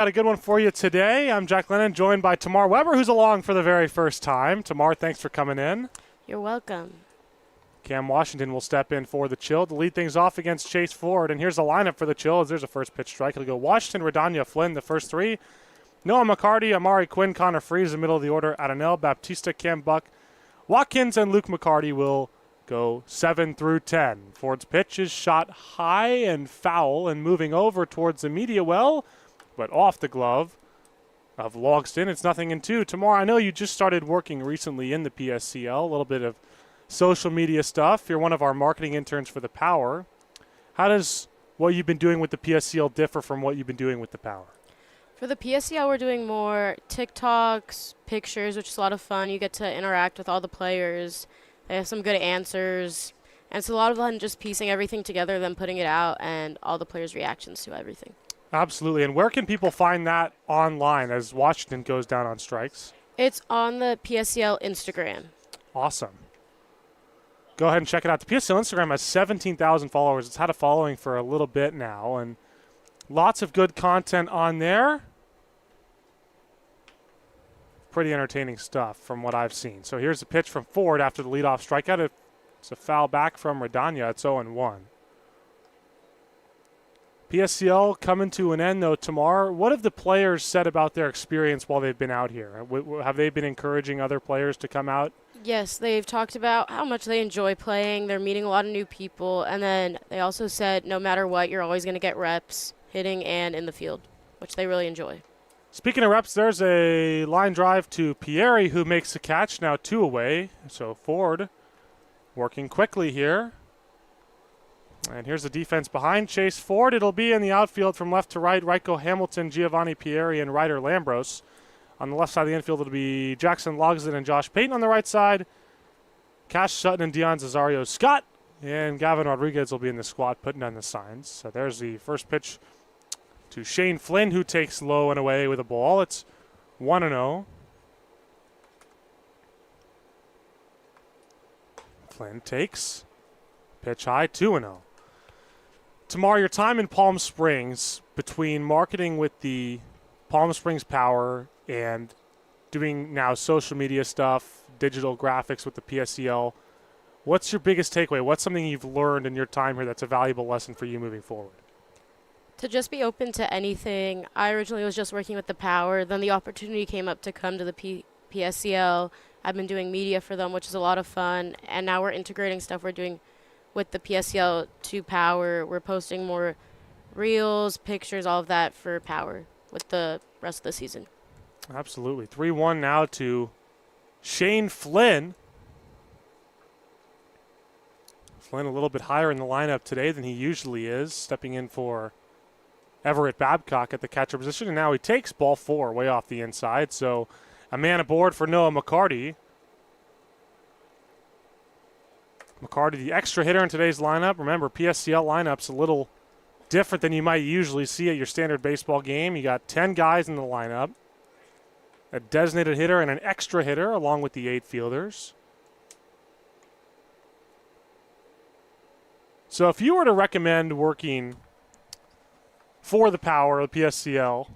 Got a good one for you today. I'm Jack Lennon, joined by Tamar Weber, who's along for the very first time. Tamar, thanks for coming in. You're welcome. Cam Washington will step in for the Chill to lead things off against Chase Ford. And here's the lineup for the Chill as there's a first pitch strike. It'll go Washington, Radanya, Flynn, the first three. Noah McCarty, Amari Quinn, Connor Freeze, the middle of the order. Adanel, Baptista, Cam Buck, Watkins, and Luke McCarty will go 7 through 10. Ford's pitch is shot high and foul and moving over towards the media well, but off the glove of Logston. It's 0-2. Tamar, I know you just started working recently in the PSCL, a little bit of social media stuff. You're one of our marketing interns for the Power. How does what you've been doing with the PSCL differ from what you've been doing with the Power? For the PSCL, we're doing more TikToks, pictures, which is a lot of fun. You get to interact with all the players. They have some good answers. And it's a lot of fun just piecing everything together, then putting it out, and all the players' reactions to everything. Absolutely. And where can people find that online as Washington goes down on strikes? It's on the PSCL Instagram. Awesome. Go ahead and check it out. The PSCL Instagram has 17,000 followers. It's had a following for a little bit now, and lots of good content on there. Pretty entertaining stuff from what I've seen. So here's the pitch from Ford after the leadoff strikeout. It's a foul back from Radanya. It's 0-1. PSCL coming to an end, though, Tamar. What have the players said about their experience while they've been out here? Have they been encouraging other players to come out? Yes, they've talked about how much they enjoy playing. They're meeting a lot of new people. And then they also said no matter what, you're always going to get reps hitting and in the field, which they really enjoy. Speaking of reps, there's a line drive to Pieri, who makes the catch, now 2 away. So Ford working quickly here. And here's the defense behind Chase Ford. It'll be in the outfield from left to right. Raiko Hamilton, Giovanni Pieri, and Ryder Lambros. On the left side of the infield, it'll be Jackson Logsden and Josh Payton on the right side. Cash Sutton and Dion Cesario Scott. And Gavin Rodriguez will be in the squad putting on the signs. So there's the first pitch to Shane Flynn, who takes low and away with a ball. It's 1-0. Flynn takes. Pitch high, 2-0. Tamar, your time in Palm Springs, between marketing with the Palm Springs Power and doing now social media stuff, digital graphics with the PSCL, what's your biggest takeaway? What's something you've learned in your time here that's a valuable lesson for you moving forward? To just be open to anything. I originally was just working with the Power. Then the opportunity came up to come to the PSCL. I've been doing media for them, which is a lot of fun. And now we're integrating stuff we're doing with the PSCL to Power. We're posting more reels, pictures, all of that for Power with the rest of the season. Absolutely. 3-1 now to Shane Flynn. Flynn a little bit higher in the lineup today than he usually is, stepping in for Everett Babcock at the catcher position. And now he takes ball 4 way off the inside. So a man aboard for Noah McCarty. McCarty, the extra hitter in today's lineup. Remember, PSCL lineup's a little different than you might usually see at your standard baseball game. You got 10 guys in the lineup, a designated hitter and an extra hitter along with the 8 fielders. So if you were to recommend working for the Power, the PSCL,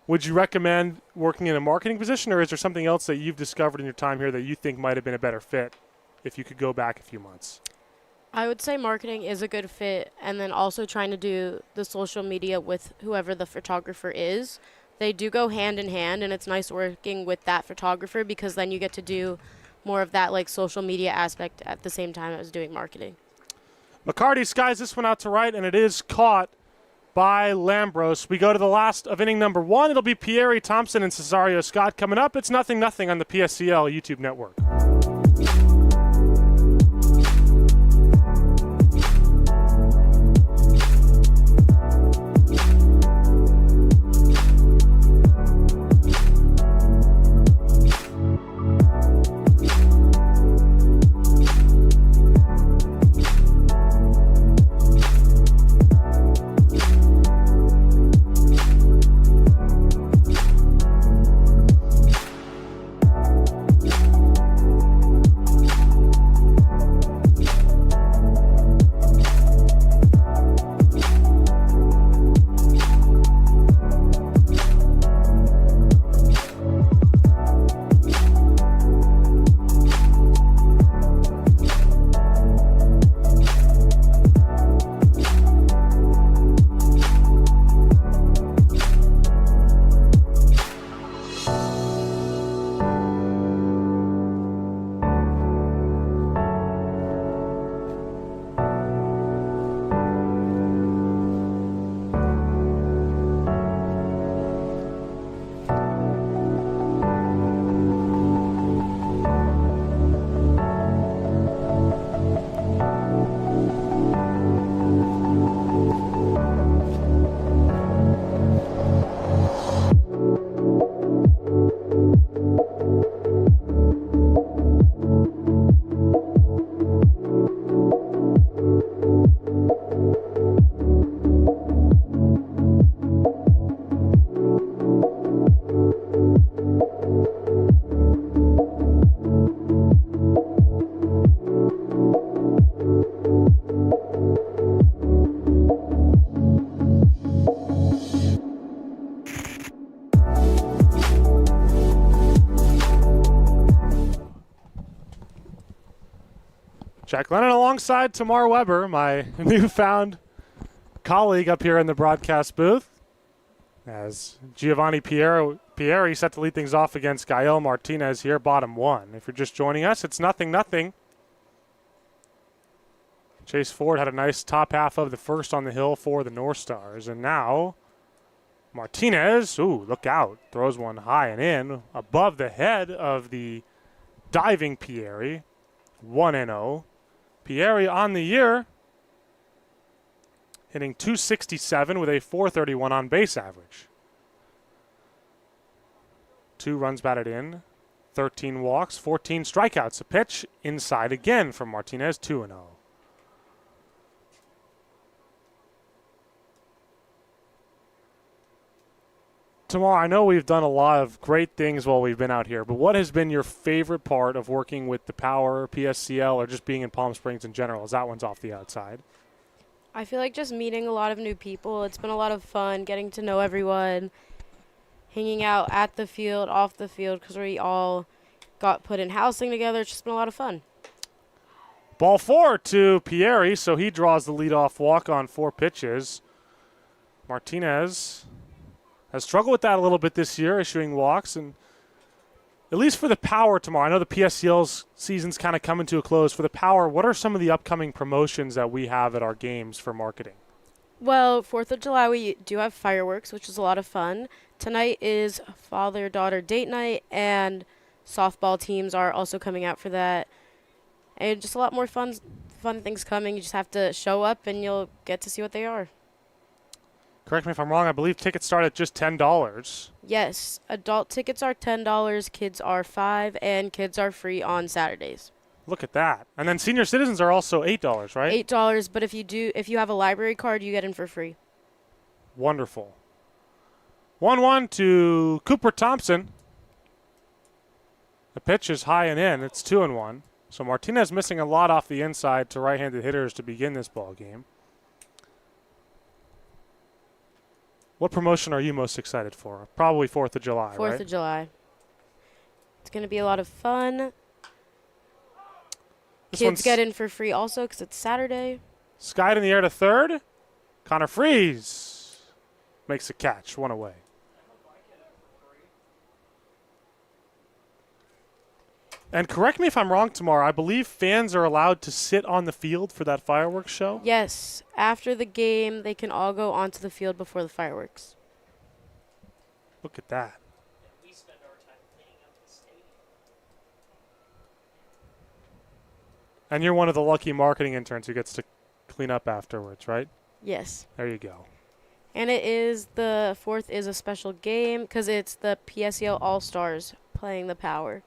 would you recommend working in a marketing position, or is there something else that you've discovered in your time here that you think might have been a better fit if you could go back a few months? I would say marketing is a good fit, and then also trying to do the social media with whoever the photographer is. They do go hand in hand, and it's nice working with that photographer because then you get to do more of that like social media aspect at the same time as doing marketing. McCarty skies this one out to right, and it is caught by Lambros. We go to the last of inning number 1. It'll be Pieri, Thompson, and Cesario Scott coming up. It's 0-0 on the PSCL YouTube network. Jack Lennon alongside Tamar Weber, my newfound colleague up here in the broadcast booth, as Giovanni Pieri set to lead things off against Gael Martinez here, bottom one. If you're just joining us, it's 0-0. Chase Ford had a nice top half of the first on the hill for the Northstars, and now Martinez, ooh, look out, throws one high and in, above the head of the diving Pieri, 1-0. Pieri on the year, hitting .267 with a .431 on base average. 2 runs batted in, 13 walks, 14 strikeouts. A pitch inside again from Martinez, 2-0. Tamar, I know we've done a lot of great things while we've been out here, but what has been your favorite part of working with the Power, PSCL, or just being in Palm Springs in general, as that one's off the outside? I feel like just meeting a lot of new people. It's been a lot of fun getting to know everyone, hanging out at the field, off the field, because we all got put in housing together. It's just been a lot of fun. Ball 4 to Pieri, so he draws the leadoff walk on 4 pitches. Martinez has struggled with that a little bit this year, issuing walks, and at least for the Power tomorrow, I know the PSCL's season's kind of coming to a close. For the Power, what are some of the upcoming promotions that we have at our games for marketing? Well, 4th of July, we do have fireworks, which is a lot of fun. Tonight is father-daughter date night, and softball teams are also coming out for that. And just a lot more fun things coming. You just have to show up, and you'll get to see what they are. Correct me if I'm wrong, I believe tickets start at just $10. Yes, adult tickets are $10, kids are $5, and kids are free on Saturdays. Look at that. And then senior citizens are also $8, right? $8, but if you have a library card, you get in for free. Wonderful. 1-1 to Cooper Thompson. The pitch is high and in. It's 2-1. So Martinez missing a lot off the inside to right-handed hitters to begin this ball game. What promotion are you most excited for? Probably 4th of July, 4th right? of July. It's going to be a lot of fun. Kids get in for free also because it's Saturday. Skied in the air to third. Connor Freeze makes a catch, one away. And correct me if I'm wrong, Tamar, I believe fans are allowed to sit on the field for that fireworks show? Yes. After the game, they can all go onto the field before the fireworks. Look at that. We spend our time cleaning up the stadium. And you're one of the lucky marketing interns who gets to clean up afterwards, right? Yes. There you go. And the 4th is a special game because it's the PSCL All-Stars playing the Power.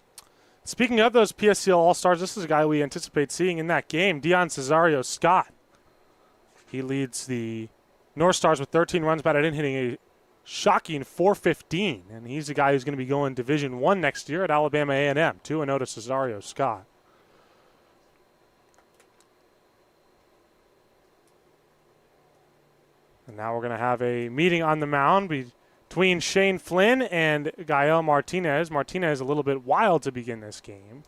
Speaking of those PSCL All-Stars, this is a guy we anticipate seeing in that game, Dion Cesario-Scott. He leads the Northstars with 13 runs batted in, hitting a shocking .415. And he's a guy who's going to be going Division I next year at Alabama A&M. 2-0 to Cesario-Scott. And now we're going to have a meeting on the mound between Shane Flynn and Gael Martinez. Martinez a little bit wild to begin this game.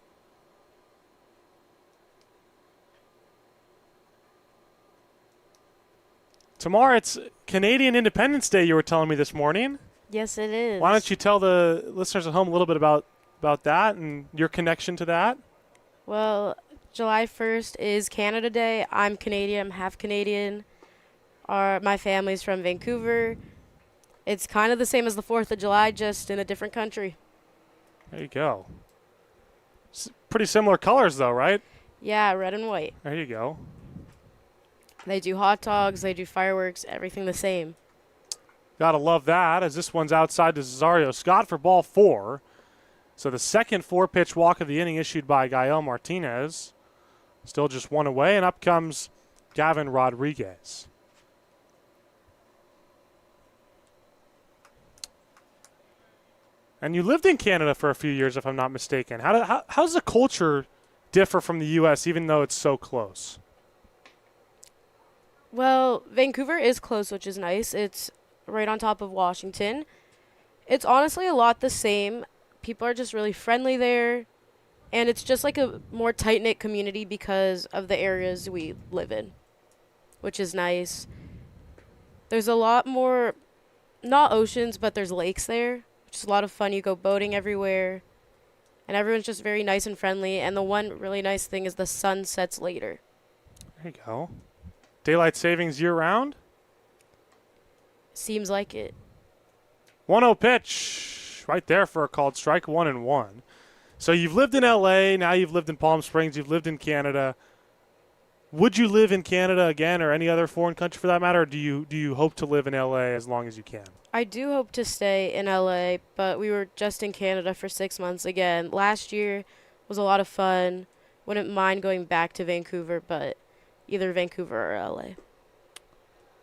Tamar, it's Canadian Independence Day, you were telling me this morning. Yes, it is. Why don't you tell the listeners at home a little bit about that and your connection to that? Well, July 1st is Canada Day. I'm Canadian. I'm half Canadian. My family's from Vancouver. It's kind of the same as the 4th of July, just in a different country. There you go. Pretty similar colors, though, right? Yeah, red and white. There you go. They do hot dogs, they do fireworks, everything the same. Gotta love that, as this one's outside to Cesario-Scott for ball 4. So the second 4-pitch walk of the inning issued by Gael Martinez. Still just one away, and up comes Gavin Rodriguez. And you lived in Canada for a few years, if I'm not mistaken. How does the culture differ from the U.S., even though it's so close? Well, Vancouver is close, which is nice. It's right on top of Washington. It's honestly a lot the same. People are just really friendly there. And it's just like a more tight-knit community because of the areas we live in, which is nice. There's a lot more, not oceans, but there's lakes there, which is a lot of fun. You go boating everywhere, and everyone's just very nice and friendly. And the one really nice thing is the sun sets later. There you go. Daylight savings year-round. Seems like it. 1-0 pitch. Right there for a called strike, 1-1. So you've lived in L.A., now you've lived in Palm Springs, you've lived in Canada. Would you live in Canada again or any other foreign country for that matter, or do you hope to live in L.A. as long as you can? I do hope to stay in LA, but we were just in Canada for 6 months again. Last year was a lot of fun. Wouldn't mind going back to Vancouver, but either Vancouver or LA.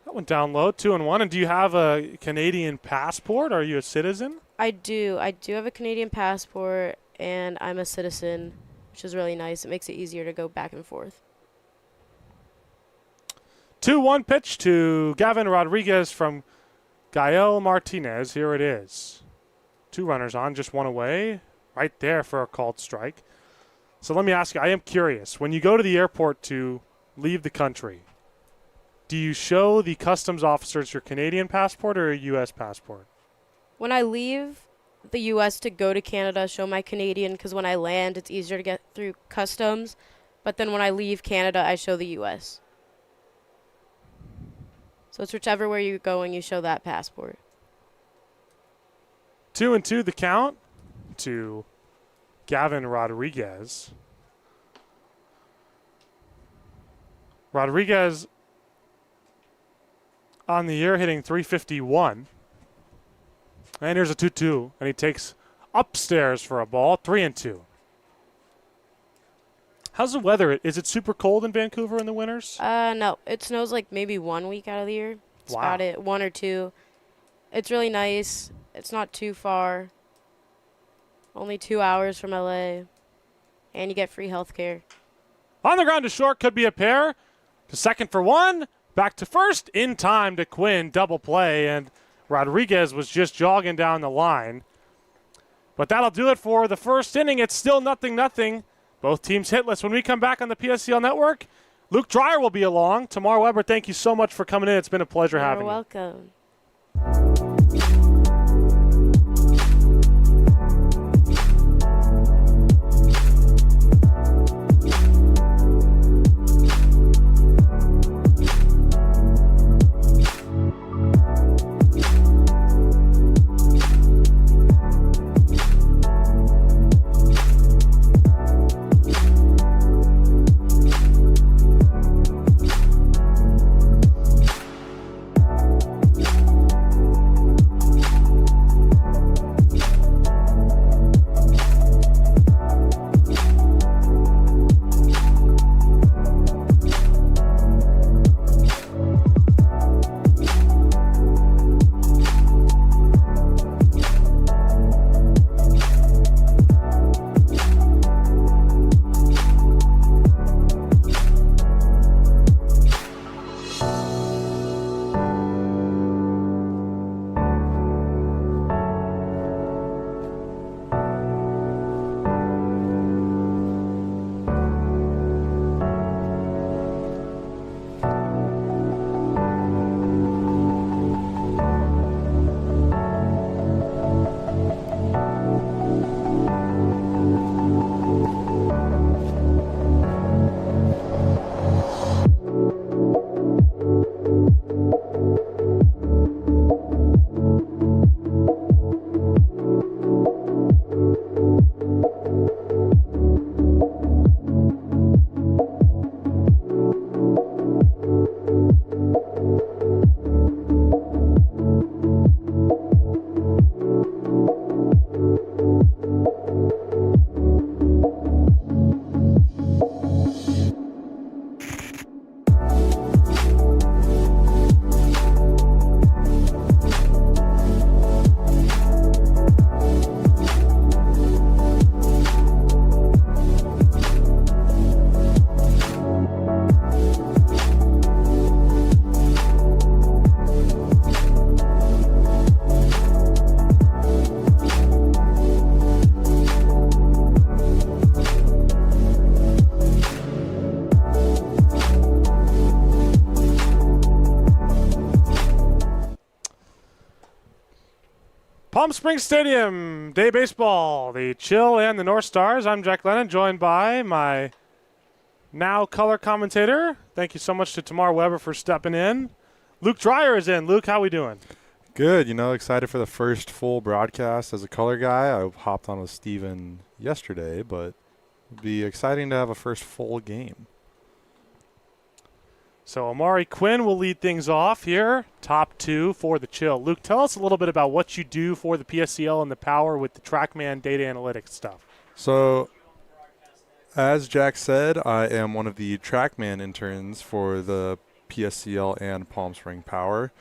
That went down low, 2-1. And do you have a Canadian passport? Are you a citizen? I do. I do have a Canadian passport, and I'm a citizen, which is really nice. It makes it easier to go back and forth. 2-1 pitch to Gavin Rodriguez from Gael Martinez. Here it is. 2 runners on, just 1 away. Right there for a called strike. So let me ask you, I am curious. When you go to the airport to leave the country, do you show the customs officers your Canadian passport or a U.S. passport? When I leave the U.S. to go to Canada, show my Canadian, because when I land, it's easier to get through customs. But then when I leave Canada, I show the U.S. So it's whichever way you're going, you show that passport. 2-2 the count to Gavin Rodriguez. Rodriguez on the year hitting .351. And here's a 2-2, and he takes upstairs for a ball, 3-2. How's the weather? Is it super cold in Vancouver in the winters? No. It snows like maybe 1 week out of the year. That's about it. 1 or 2. It's really nice. It's not too far. Only 2 hours from LA. And you get free health care. On the ground to short, could be a pair. To second for 1. Back to first. In time to Quinn. Double play. And Rodriguez was just jogging down the line. But that'll do it for the first inning. It's still 0-0. Both teams hitless. When we come back on the PSCL Network, Luke Dreyer will be along. Tamar Weber, thank you so much for coming in. It's been a pleasure having you. You're welcome. Palm Springs Stadium, day baseball, the Chill and the Northstars. I'm Jack Lennon, joined by my now color commentator. Thank you so much to Tamar Weber for stepping in. Luke Dreyer is in. Luke, how we doing? Good. Excited for the first full broadcast as a color guy. I hopped on with Steven yesterday, but it'd be exciting to have a first full game. So Amari Quinn will lead things off here. Top two for the Chill. Luke, tell us a little bit about what you do for the PSCL and the Power with the TrackMan data analytics stuff. So, as Jack said, I am one of the TrackMan interns for the PSCL and Palm Spring Power.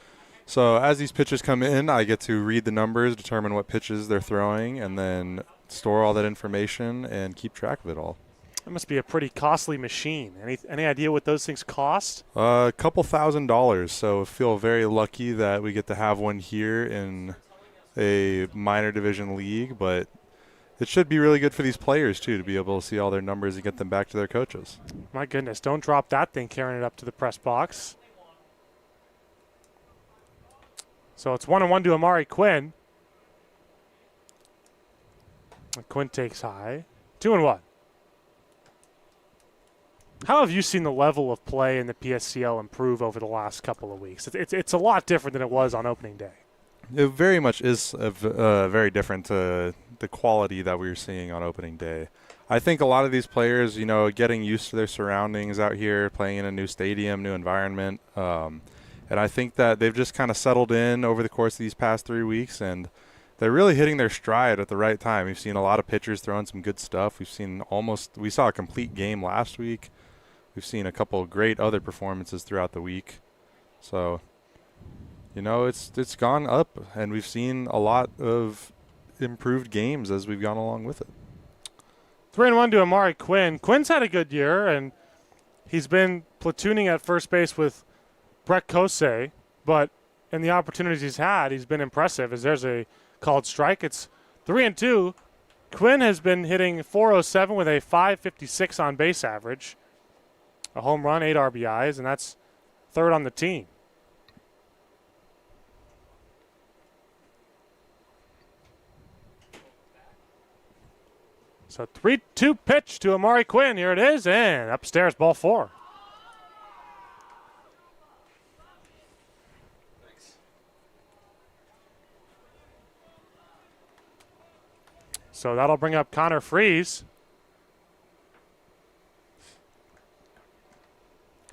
So as these pitches come in, I get to read the numbers, determine what pitches they're throwing, and then store all that information and keep track of it all. That must be a pretty costly machine. Any idea what those things cost? A couple $1,000s. So I feel very lucky that we get to have one here in a minor division league, but it should be really good for these players too to be able to see all their numbers and get them back to their coaches. My goodness, don't drop that thing carrying it up to the press box. So it's 1-1 to Amari Quinn. And Quinn takes high. 2-1. How have you seen the level of play in the PSCL improve over the last couple of weeks? It's a lot different than it was on opening day. It very much is very different to the quality that we were seeing on opening day. I think a lot of these players, getting used to their surroundings out here, playing in a new stadium, new environment, and I think that they've just kind of settled in over the course of these past 3 weeks, and they're really hitting their stride at the right time. We've seen a lot of pitchers throwing some good stuff. We saw a complete game last week. We've seen a couple of great other performances throughout the week. So, it's gone up, and we've seen a lot of improved games as we've gone along with it. 3-1 to Amari Quinn. Quinn's had a good year, and he's been platooning at first base with Brett Kosei, but in the opportunities he's had, he's been impressive as there's a called strike. It's 3-2. Quinn has been hitting .407 with a .556 on base average. A home run, 8 RBIs, and that's third on the team. So 3-2 pitch to Amari Quinn. Here it is, and upstairs, ball 4. So that'll bring up Connor Freeze.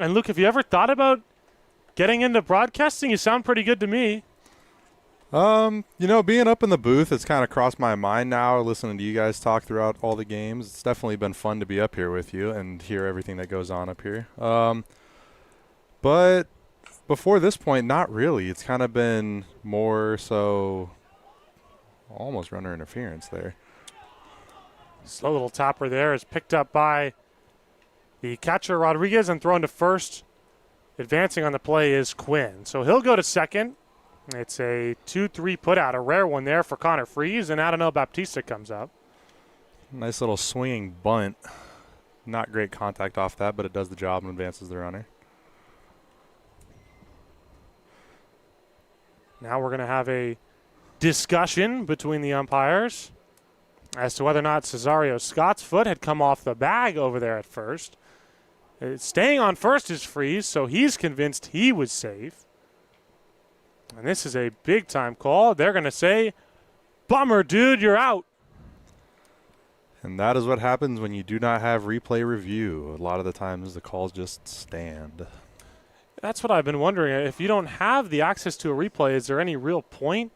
And Luke, have you ever thought about getting into broadcasting? You sound pretty good to me. Being up in the booth, it's kind of crossed my mind now, listening to you guys talk throughout all the games. It's definitely been fun to be up here with you and hear everything that goes on up here. But before this point, not really. It's kind of been more so almost runner interference there. Slow little topper there is picked up by the catcher, Rodriguez, and thrown to first. Advancing on the play is Quinn. So he'll go to second. It's a 2-3 putout, a rare one there for Connor Freeze, and I don't know, Baptista comes up. Nice little swinging bunt. Not great contact off that, but it does the job and advances the runner. Now we're going to have a discussion between the umpires as to whether or not Cesario Scott's foot had come off the bag over there at first. Staying on first is Freeze, so he's convinced he was safe. And this is a big-time call. They're going to say, bummer, dude, you're out. And that is what happens when you do not have replay review. A lot of the times the calls just stand. That's what I've been wondering. If you don't have the access to a replay, is there any real point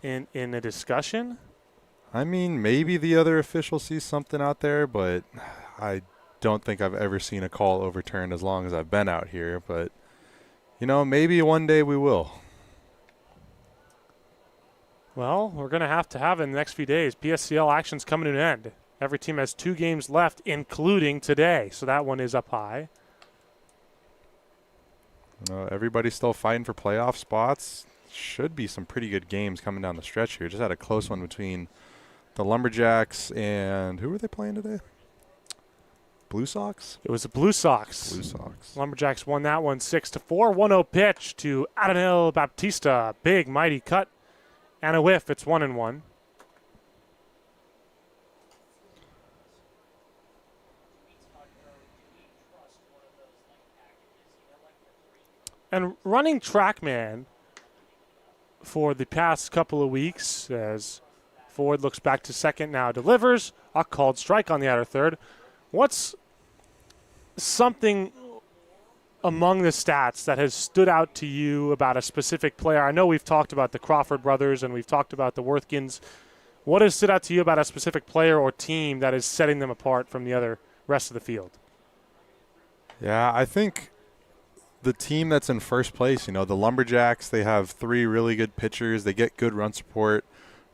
in a discussion? I mean, maybe the other official sees something out there, but I don't think I've ever seen a call overturned as long as I've been out here. But, maybe one day we will. Well, we're going to have it in the next few days. PSCL action's coming to an end. Every team has 2 games left, including today. So that one is up high. Everybody's still fighting for playoff spots. Should be some pretty good games coming down the stretch here. Just had a close one between the Lumberjacks and who were they playing today? Blue Sox? It was the Blue Sox. Blue Sox. Lumberjacks won that one 6-4. 1-0 pitch to Adanil Baptista. Big, mighty cut. And a whiff. It's 1-1. And running TrackMan for the past couple of weeks as Ford looks back to second, now delivers a called strike on the outer third. What's something among the stats that has stood out to you about a specific player? I know we've talked about the Crawford brothers and we've talked about the Worthkins. What has stood out to you about a specific player or team that is setting them apart from the other rest of the field? Yeah, I think the team that's in first place, the Lumberjacks, they have 3 really good pitchers. They get good run support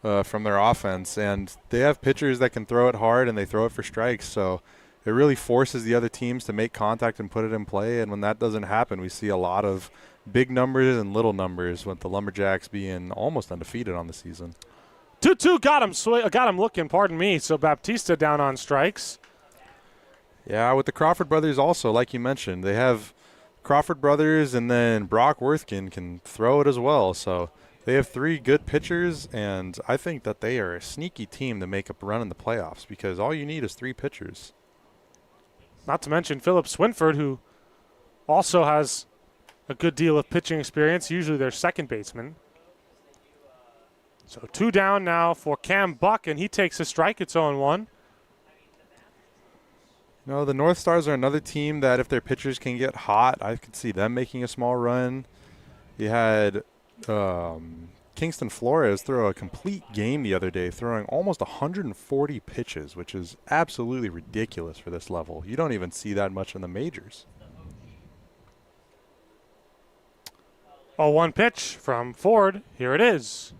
from their offense, and they have pitchers that can throw it hard and they throw it for strikes. So it really forces the other teams to make contact and put it in play. And when that doesn't happen, we see a lot of big numbers and little numbers, with the Lumberjacks being almost undefeated on the season. 2-2 got him looking, pardon me. So Baptista down on strikes. Yeah, with the Crawford brothers also, like you mentioned, they have Crawford brothers, and then Brock Worthkin can throw it as well. So they have 3 good pitchers, and I think that they are a sneaky team to make a run in the playoffs, because all you need is 3 pitchers. Not to mention Philip Swinford, who also has a good deal of pitching experience, usually their second baseman. So 2 down now for Cam Buck, and he takes a strike. It's 0-1. The Northstars are another team that if their pitchers can get hot, I could see them making a small run. You had Kingston Flores throw a complete game the other day, throwing almost 140 pitches, which is absolutely ridiculous for this level. You don't even see that much in the majors. 0-1 pitch from Ford. Here it is.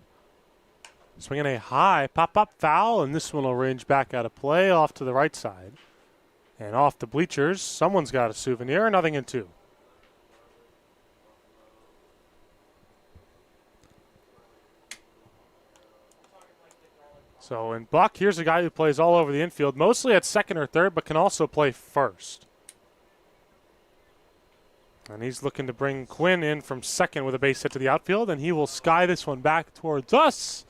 Swinging a high pop-up foul, and this one will range back out of play off to the right side. And off the bleachers, someone's got a souvenir, 0-2. So in Buck, here's a guy who plays all over the infield, mostly at second or third, but can also play first. And he's looking to bring Quinn in from second with a base hit to the outfield, and he will sky this one back towards us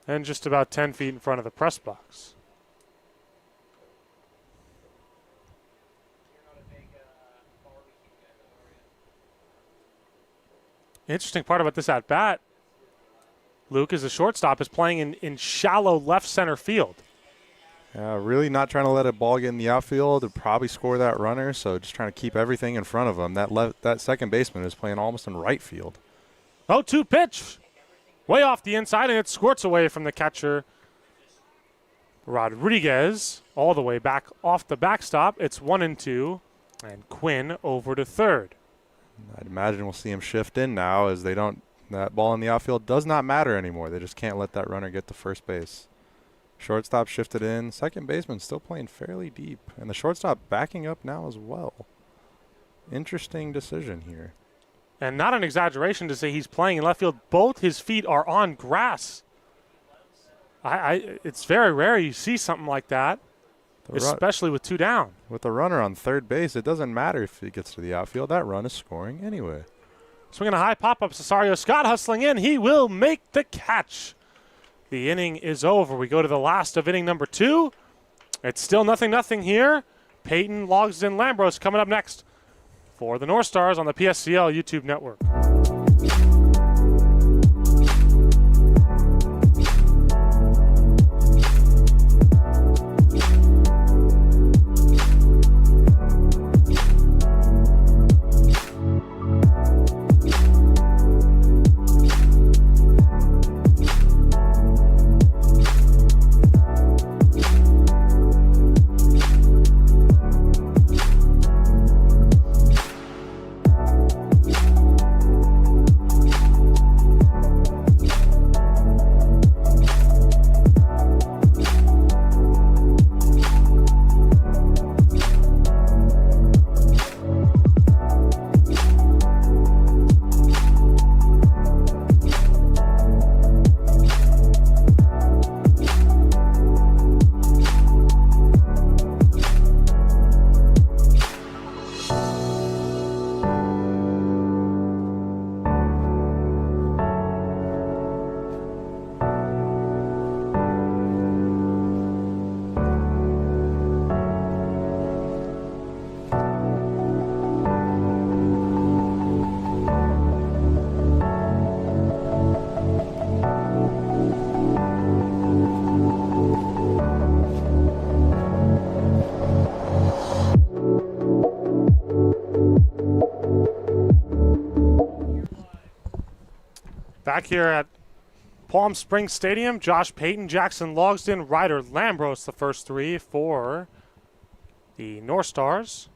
and just about 10 feet in front of the press box. Interesting part about this at-bat, Luke, is the shortstop is playing in shallow left center field. Yeah, really not trying to let a ball get in the outfield to probably score that runner, so just trying to keep everything in front of him. That second baseman is playing almost in right field. 0-2 pitch. Way off the inside, and it squirts away from the catcher, Rodriguez, all the way back off the backstop. It's 1-2, and Quinn over to third. I'd imagine we'll see him shift in now, as that ball in the outfield does not matter anymore. They just can't let that runner get to first base. Shortstop shifted in. Second baseman still playing fairly deep. And the shortstop backing up now as well. Interesting decision here. And not an exaggeration to say he's playing in left field. Both his feet are on grass. It's very rare you see something like that, especially with 2 down. With the runner on third base, it doesn't matter if he gets to the outfield. That run is scoring anyway. Swinging a high pop-up, Cesario Scott hustling in. He will make the catch. The inning is over. We go to the last of inning number 2. It's still 0-0 here. Peyton logs in Lambros coming up next for the Northstars on the PSCL YouTube network. Back here at Palm Springs Stadium, Josh Payton, Jackson Logsdon, Ryder Lambros, the first three for the Northstars.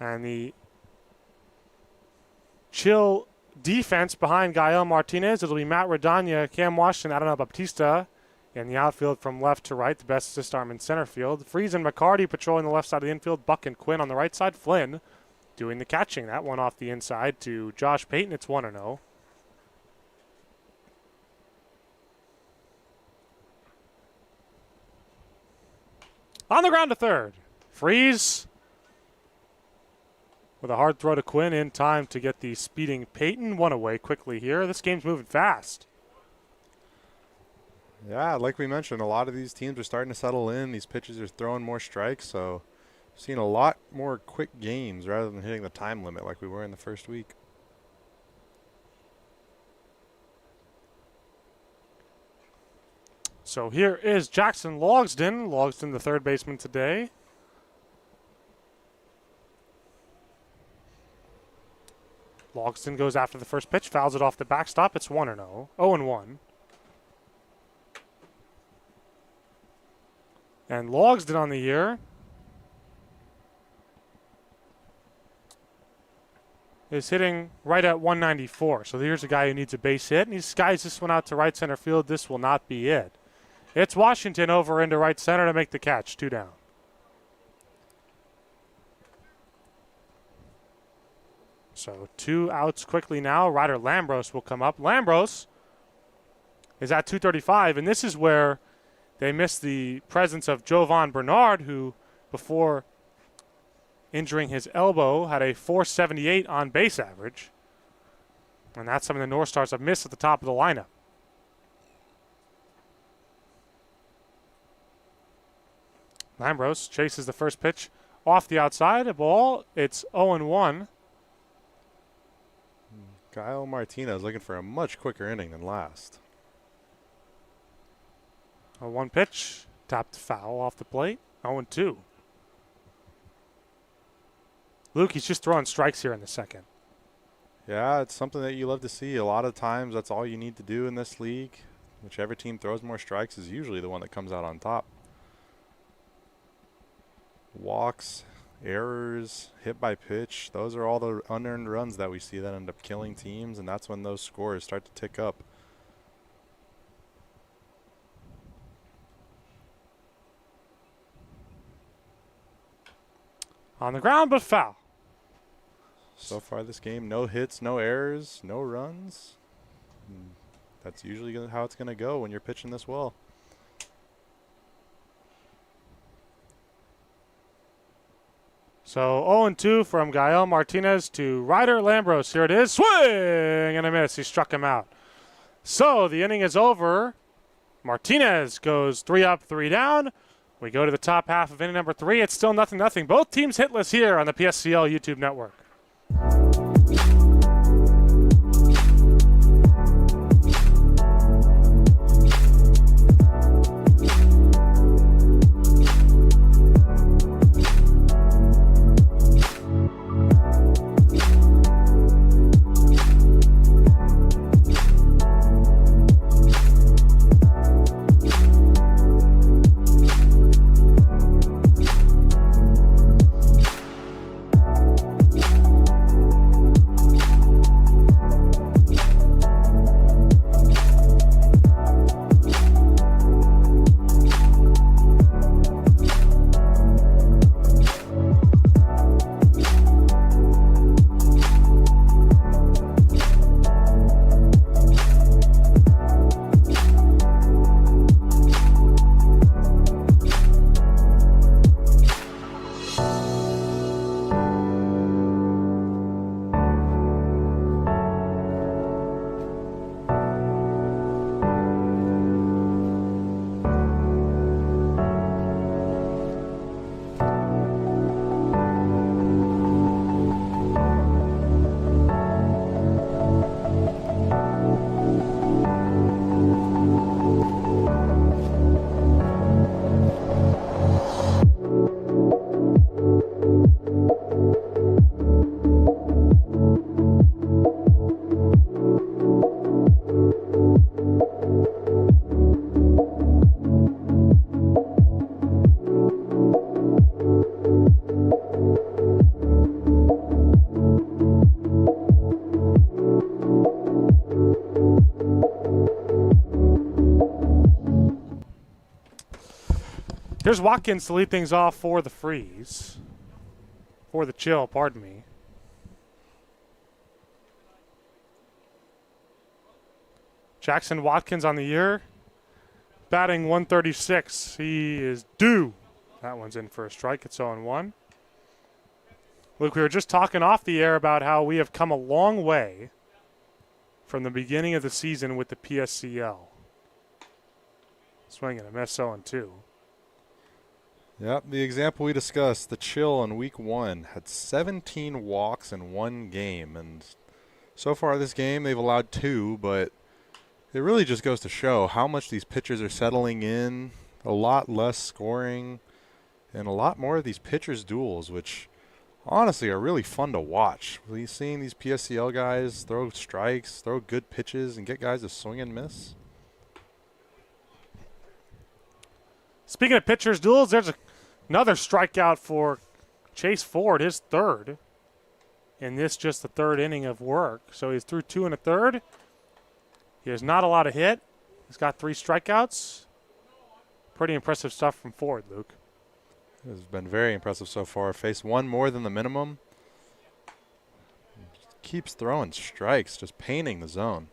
And the Chill defense behind Gael Martinez. It'll be Matt Radanya, Cam Washington, Adonai Baptista in the outfield from left to right. The best assist arm in center field. Freeze and McCarty patrolling the left side of the infield. Buck and Quinn on the right side. Flynn doing the catching. That one off the inside to Josh Payton. It's 1-0. On the ground to third. Freeze with a hard throw to Quinn in time to get the speeding Payton one away quickly here. This game's moving fast. Yeah, like we mentioned, a lot of these teams are starting to settle in. These pitchers are throwing more strikes, so we've seen a lot more quick games rather than hitting the time limit like we were in the first week. So here is Jackson Logsdon. Logsdon, the third baseman today. Logsdon goes after the first pitch, fouls it off the backstop. It's 1-0. 0-1. And Logsdon on the year is hitting right at 194. So here's a guy who needs a base hit, and he skies this one out to right center field. This will not be it. It's Washington over into right center to make the catch. 2 down. So 2 outs quickly now. Ryder Lambros will come up. Lambros is at 235, and this is where they missed the presence of Jovan Bernard, who before injuring his elbow had a 478 on base average. And that's something the Northstars have missed at the top of the lineup. Lambros chases the first pitch off the outside. A ball. It's 0-1. Gael Martinez looking for a much quicker inning than last. A 1 pitch. Tapped foul off the plate. 0-2. Luke, he's just throwing strikes here in the second. Yeah, it's something that you love to see. A lot of times that's all you need to do in this league. Whichever team throws more strikes is usually the one that comes out on top. Walks, errors, hit by pitch, those are all the unearned runs that we see that end up killing teams, and that's when those scores start to tick up. On the ground, but foul. So far this game, no hits, no errors, no runs. That's usually how it's going to go when you're pitching this well. So 0-2 from Gael Martinez to Ryder Lambros. Here it is. Swing and a miss. He struck him out. So the inning is over. Martinez goes 3 up, 3 down. We go to the top half of inning number 3. It's still 0-0. Both teams hitless here on the PSCL YouTube network. Here's Watkins to lead things off for the Freeze. For the Chill, pardon me. Jackson Watkins on the year. Batting 136. He is due. That one's in for a strike. It's 0-1. Luke, we were just talking off the air about how we have come a long way from the beginning of the season with the PSCL. Swing and a miss, 0-2. Yep, the example we discussed, the Chill in week 1 had 17 walks in one game. And so far this game, they've allowed 2, but it really just goes to show how much these pitchers are settling in, a lot less scoring, and a lot more of these pitchers' duels, which honestly are really fun to watch. Seeing these PSCL guys throw strikes, throw good pitches, and get guys to swing and miss. Speaking of pitchers' duels, there's another strikeout for Chase Ford, his third. In this, just the third inning of work. So he's through 2 1/3. He has not a lot of hit. He's got 3 strikeouts. Pretty impressive stuff from Ford, Luke. It has been very impressive so far. Faced 1 more than the minimum. Just keeps throwing strikes, just painting the zone.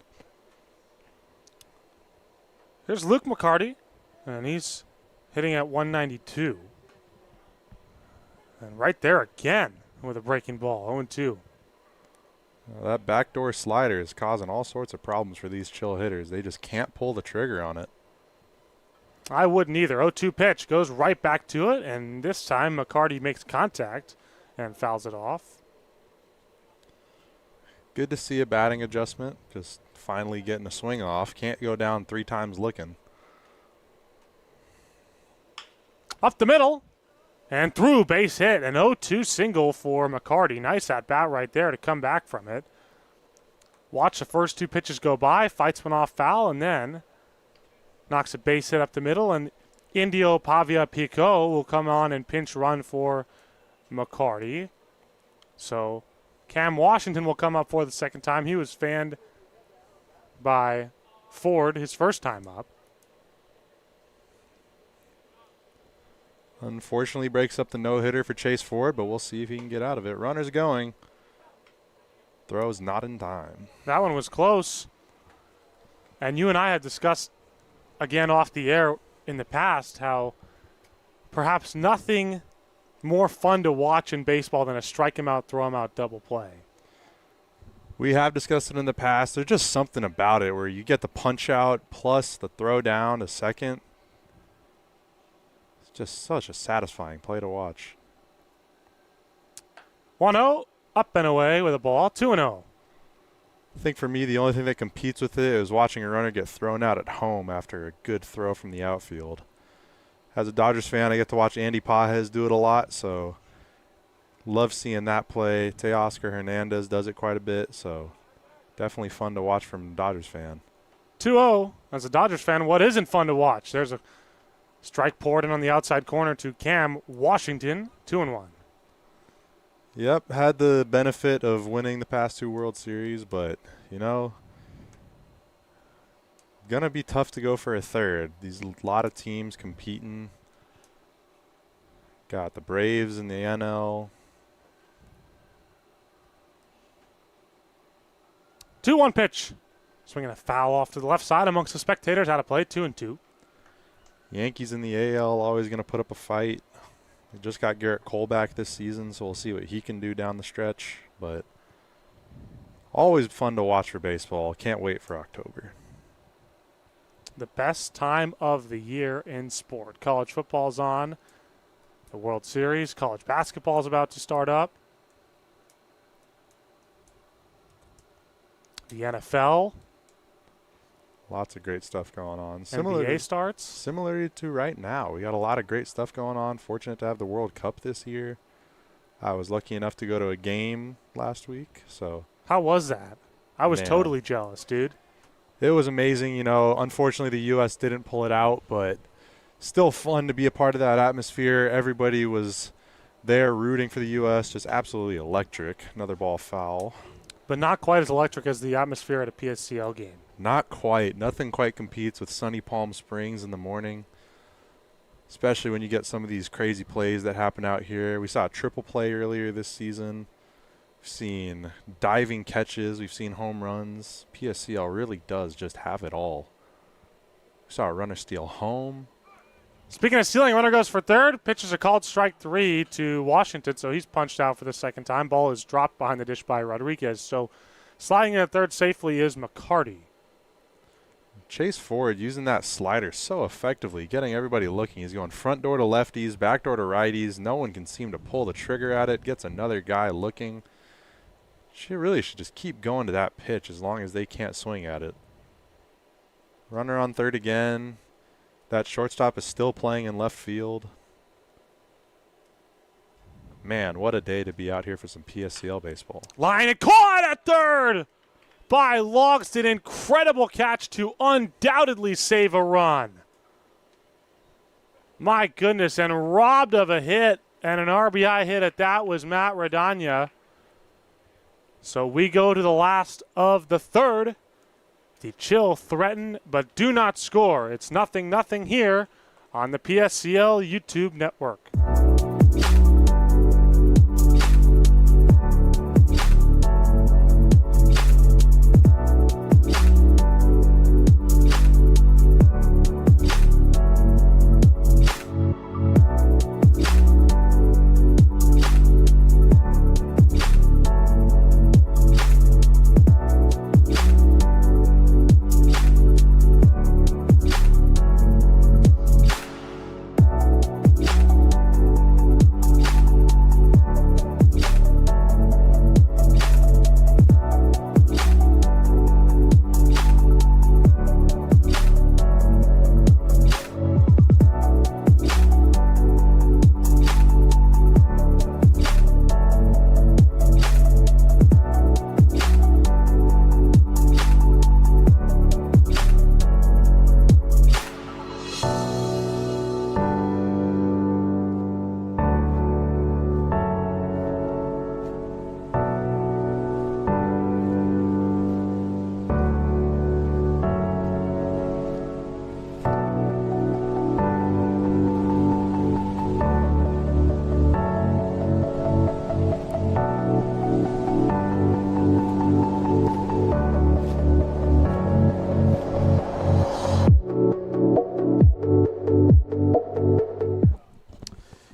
Here's Luke McCarty, and he's hitting at 192. And right there again with a breaking ball, 0-2. That backdoor slider is causing all sorts of problems for these Chill hitters. They just can't pull the trigger on it. I wouldn't either. 0-2 pitch goes right back to it, and this time McCarty makes contact and fouls it off. Good to see a batting adjustment, just finally getting a swing off. Can't go down 3 times looking. Up the middle and through, base hit. An 0-2 single for McCarty. Nice at bat right there to come back from it. Watch the first 2 pitches go by, fights one off foul, and then knocks a base hit up the middle. And Indio Pavia Pico will come on and pinch run for McCarty. So Cam Washington will come up for the second time. He was fanned by Ford his first time up. Unfortunately breaks up the no-hitter for Chase Ford, but we'll see if he can get out of it. Runner's going. Throws not in time. That one was close. And you and I had discussed, again off the air in the past, how perhaps nothing more fun to watch in baseball than a strike him out, throw him out double play. We have discussed it in the past. There's just something about it where you get the punch out plus the throw down to second. Just such a satisfying play to watch. 1-0, up and away with a ball, 2-0. I think for me, the only thing that competes with it is watching a runner get thrown out at home after a good throw from the outfield. As a Dodgers fan, I get to watch Andy Pajes do it a lot, so love seeing that play. Teoscar Hernandez does it quite a bit, so definitely fun to watch from a Dodgers fan. 2-0. As a Dodgers fan, what isn't fun to watch? There's a strike poured in on the outside corner to Cam Washington, 2-1. Yep, had the benefit of winning the past 2 World Series, but, you know, gonna be tough to go for a third. These lot of teams competing. Got the Braves in the NL. 2-1 pitch. Swinging a foul off to the left side amongst the spectators. Out of play, 2-2. Yankees in the AL always going to put up a fight. They just got Garrett Cole back this season, so we'll see what he can do down the stretch. But always fun to watch for baseball. Can't wait for October. The best time of the year in sport. College football's on. The World Series. College basketball is about to start up. The NFL. Lots of great stuff going on. NBA starts. Similar to right now. We got a lot of great stuff going on. Fortunate to have the World Cup this year. I was lucky enough to go to a game last week. So how was that? I was Man. totally jealous, dude. It was amazing. You know, unfortunately the U.S. didn't pull it out, but still fun to be a part of that atmosphere. Everybody was there rooting for the U.S. Just absolutely electric. Another ball foul. But not quite as electric as the atmosphere at a PSCL game. Not quite. Nothing quite competes with sunny Palm Springs in the morning. especially when you get some of these crazy plays that happen out here. We saw a triple play earlier this season. We've seen diving catches. We've seen home runs. PSCL really does just have it all. We saw a runner steal home. Speaking of stealing, runner goes for third. Pitches a called strike 3 to Washington, so he's punched out for the second time. Ball is dropped behind the dish by Rodriguez. So sliding in at third safely is McCarty. Chase Ford using that slider so effectively, getting everybody looking. He's going front door to lefties, back door to righties. No one can seem to pull the trigger at it. Gets another guy looking. She really should just keep going to that pitch as long as they can't swing at it. Runner on third again. That shortstop is still playing in left field. Man, what a day to be out here for some PSCL baseball. Line and caught at third by Logston. Incredible catch to undoubtedly save a run. My goodness, and robbed of a hit and an RBI hit at that was Matt Radanya. So we go to the last of the third. The Chill threaten but do not score. It's 0-0 here on the PSCL YouTube network.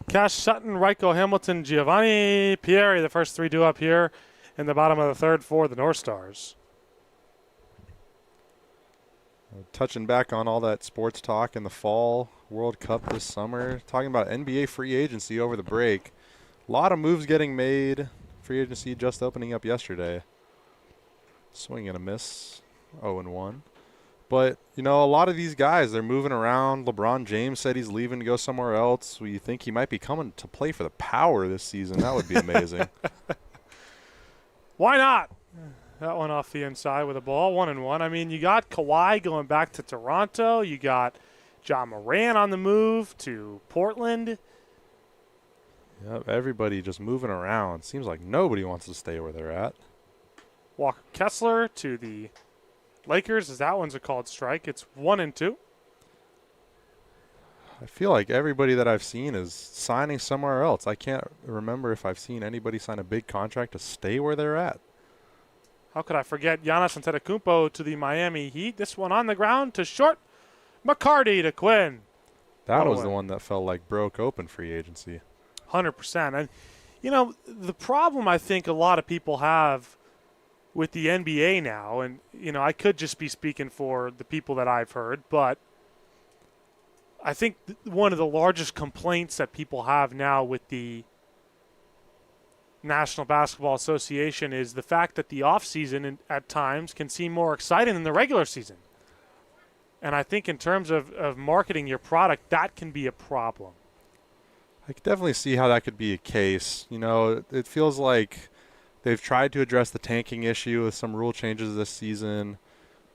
Cash Sutton, Ryko Hamilton, Giovanni Pieri, the first three due up here in the bottom of the third for the Northstars. Touching back on all that sports talk in the fall, World Cup this summer, talking about NBA free agency over the break. A lot of moves getting made. Free agency just opening up yesterday. Swing and a miss, 0-1. But, you know, a lot of these guys, they're moving around. LeBron James said he's leaving to go somewhere else. We think he might be coming to play for the Power this season. That would be amazing. Why not? That one off the inside with a ball, 1-1. I mean, you got Kawhi going back to Toronto. You got John Moran on the move to Portland. Yep, everybody just moving around. Seems like nobody wants to stay where they're at. Walker Kessler to the Lakers, as that one's a called strike. It's 1-2. I feel like everybody that I've seen is signing somewhere else. I can't remember if I've seen anybody sign a big contract to stay where they're at. How could I forget Giannis Antetokounmpo to the Miami Heat? This one on the ground to short. McCarty to Quinn. That was the one that felt like broke open free agency. 100%. And, you know, the problem I think a lot of people have with the NBA now, and, you know, I could just be speaking for the people that I've heard, but I think one of the largest complaints that people have now with the National Basketball Association is the fact that the offseason at times can seem more exciting than the regular season. And I think in terms of marketing your product, that can be a problem. I could definitely see how that could be a case. You know, it feels like they've tried to address the tanking issue with some rule changes this season.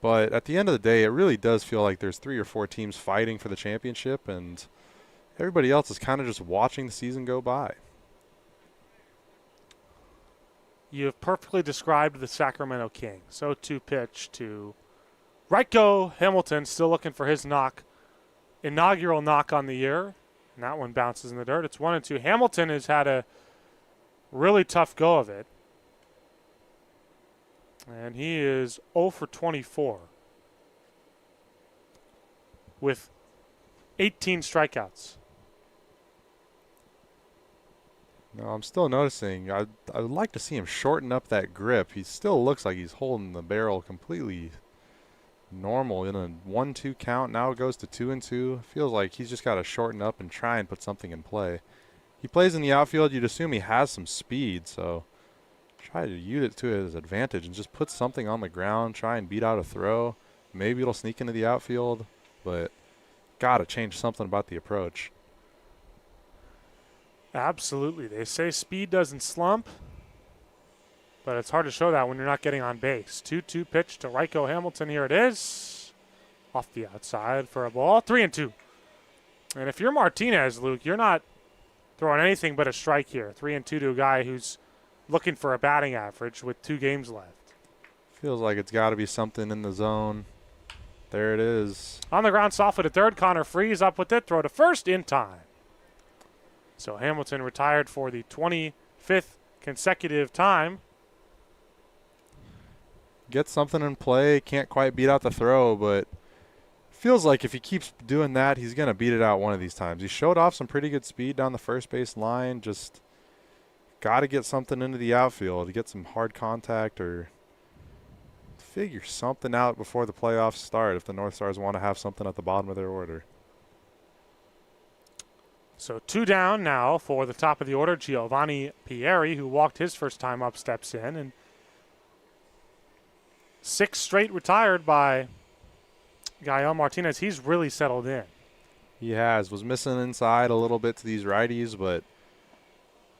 But at the end of the day, it really does feel like there's 3 or 4 teams fighting for the championship, and everybody else is kind of just watching the season go by. You have perfectly described the Sacramento Kings. 0-2 pitch to Ryko Hamilton, still looking for his knock, inaugural knock on the year. And that one bounces in the dirt. It's 1-2. Hamilton has had a really tough go of it. And he is 0 for 24 with 18 strikeouts. No, I'm still noticing. I would like to see him shorten up that grip. He still looks like he's holding the barrel completely normal in a 1-2 count. Now it goes to 2-2. Feels like he's just got to shorten up and try and put something in play. He plays in the outfield. You'd assume he has some speed, so try to use it to his advantage and just put something on the ground. Try and beat out a throw. Maybe it'll sneak into the outfield, but got to change something about the approach. Absolutely. They say speed doesn't slump, but it's hard to show that when you're not getting on base. 2-2 pitch to Ryko Hamilton. Here it is. Off the outside for a ball. 3-2. And if you're Martinez, Luke, you're not throwing anything but a strike here. 3-2 to a guy who's looking for a batting average with 2 games left. Feels like it's got to be something in the zone. There it is. On the ground, softly to third. Connor Freeze up with it. Throw to first in time. So Hamilton retired for the 25th consecutive time. Get something in play. Can't quite beat out the throw, but feels like if he keeps doing that, he's going to beat it out one of these times. He showed off some pretty good speed down the first base line. Just got to get something into the outfield to get some hard contact or figure something out before the playoffs start if the Northstars want to have something at the bottom of their order. So 2 down now for the top of the order. Giovanni Pieri, who walked his first time up, steps in. And 6 straight retired by Gael Martinez. He's really settled in. He has. Was missing inside a little bit to these righties, but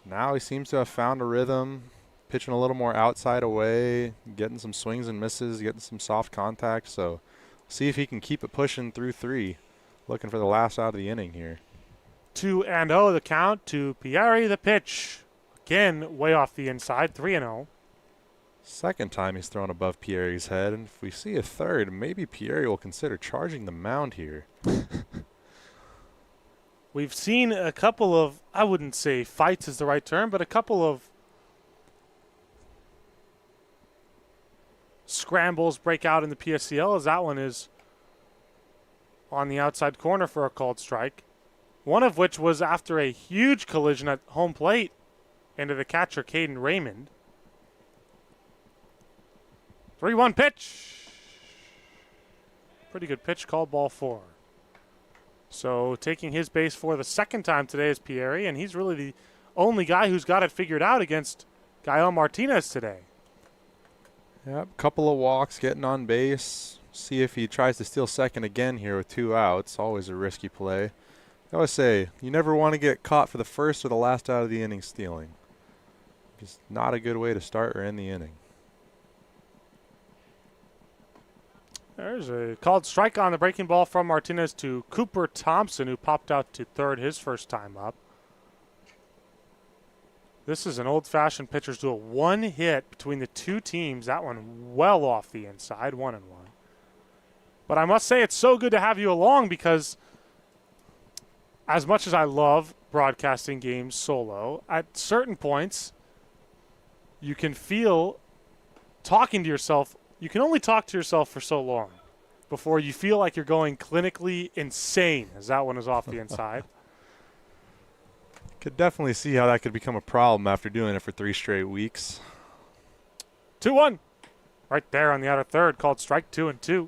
now he seems to have found a rhythm, pitching a little more outside away, getting some swings and misses, getting some soft contact. So see if he can keep it pushing through 3. Looking for the last out of the inning here. 2-0 the count to Pieri. The pitch. Again, way off the inside. 3-0. Second time he's thrown above Pieri's head. And if we see a third, maybe Pieri will consider charging the mound here. We've seen a couple of, I wouldn't say fights is the right term, but a couple of scrambles break out in the PSCL, as that one is on the outside corner for a called strike. One of which was after a huge collision at home plate into the catcher, Caden Raymond. 3-1 pitch. Pretty good pitch, called ball 4. So taking his base for the second time today is Pieri, and he's really the only guy who's got it figured out against Gael Martinez today. Yep, couple of walks, getting on base. See if he tries to steal second again here with 2 outs. Always a risky play. I always say, you never want to get caught for the first or the last out of the inning stealing. Just not a good way to start or end the inning. There's a called strike on the breaking ball from Martinez to Cooper Thompson, who popped out to third his first time up. This is an old-fashioned pitcher's duel. 1 hit between the 2 teams. That one well off the inside, 1-1. But I must say it's so good to have you along because as much as I love broadcasting games solo, at certain points you can feel talking to yourself. You can only talk to yourself for so long before you feel like you're going clinically insane, as that one is off the inside. Could definitely see how that could become a problem after doing it for 3 straight weeks. 2-1. Right there on the outer third, called strike 2-2.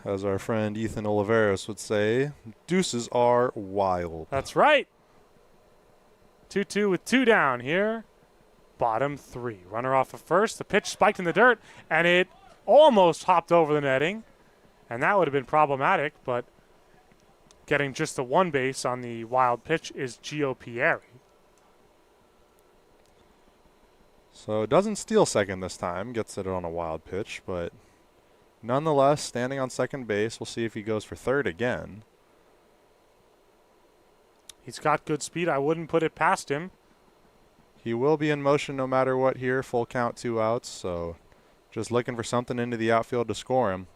As our friend Ethan Oliveros would say, deuces are wild. That's right. 2-2 with 2 down here. Bottom 3. Runner off of first. The pitch spiked in the dirt, and it almost hopped over the netting. And that would have been problematic, but getting just the 1 base on the wild pitch is Gio Pieri. So doesn't steal second this time. Gets it on a wild pitch, but nonetheless, standing on second base. We'll see if he goes for third again. He's got good speed. I wouldn't put it past him. He will be in motion no matter what here. Full count, 2 outs. So just looking for something into the outfield to score him.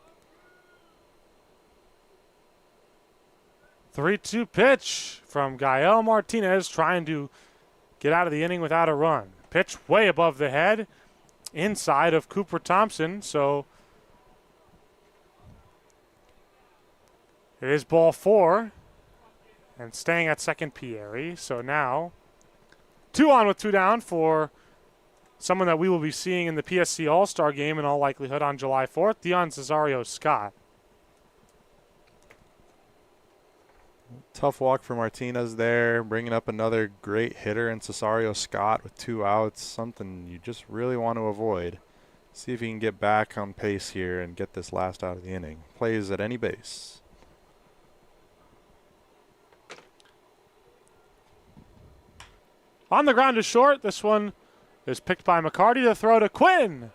3-2 pitch from Gael Martinez, trying to get out of the inning without a run. Pitch way above the head, inside of Cooper Thompson. So it is ball 4, and staying at second Pieri. So now 2 on with 2 down for someone that we will be seeing in the PSC All-Star game in all likelihood on July 4th, Dion Cesario Scott. Tough walk for Martinez there, bringing up another great hitter in Cesario Scott with 2 outs, something you just really want to avoid. See if he can get back on pace here and get this last out of the inning. Plays at any base. On the ground to short, this one is picked by McCarty to throw to Quinn.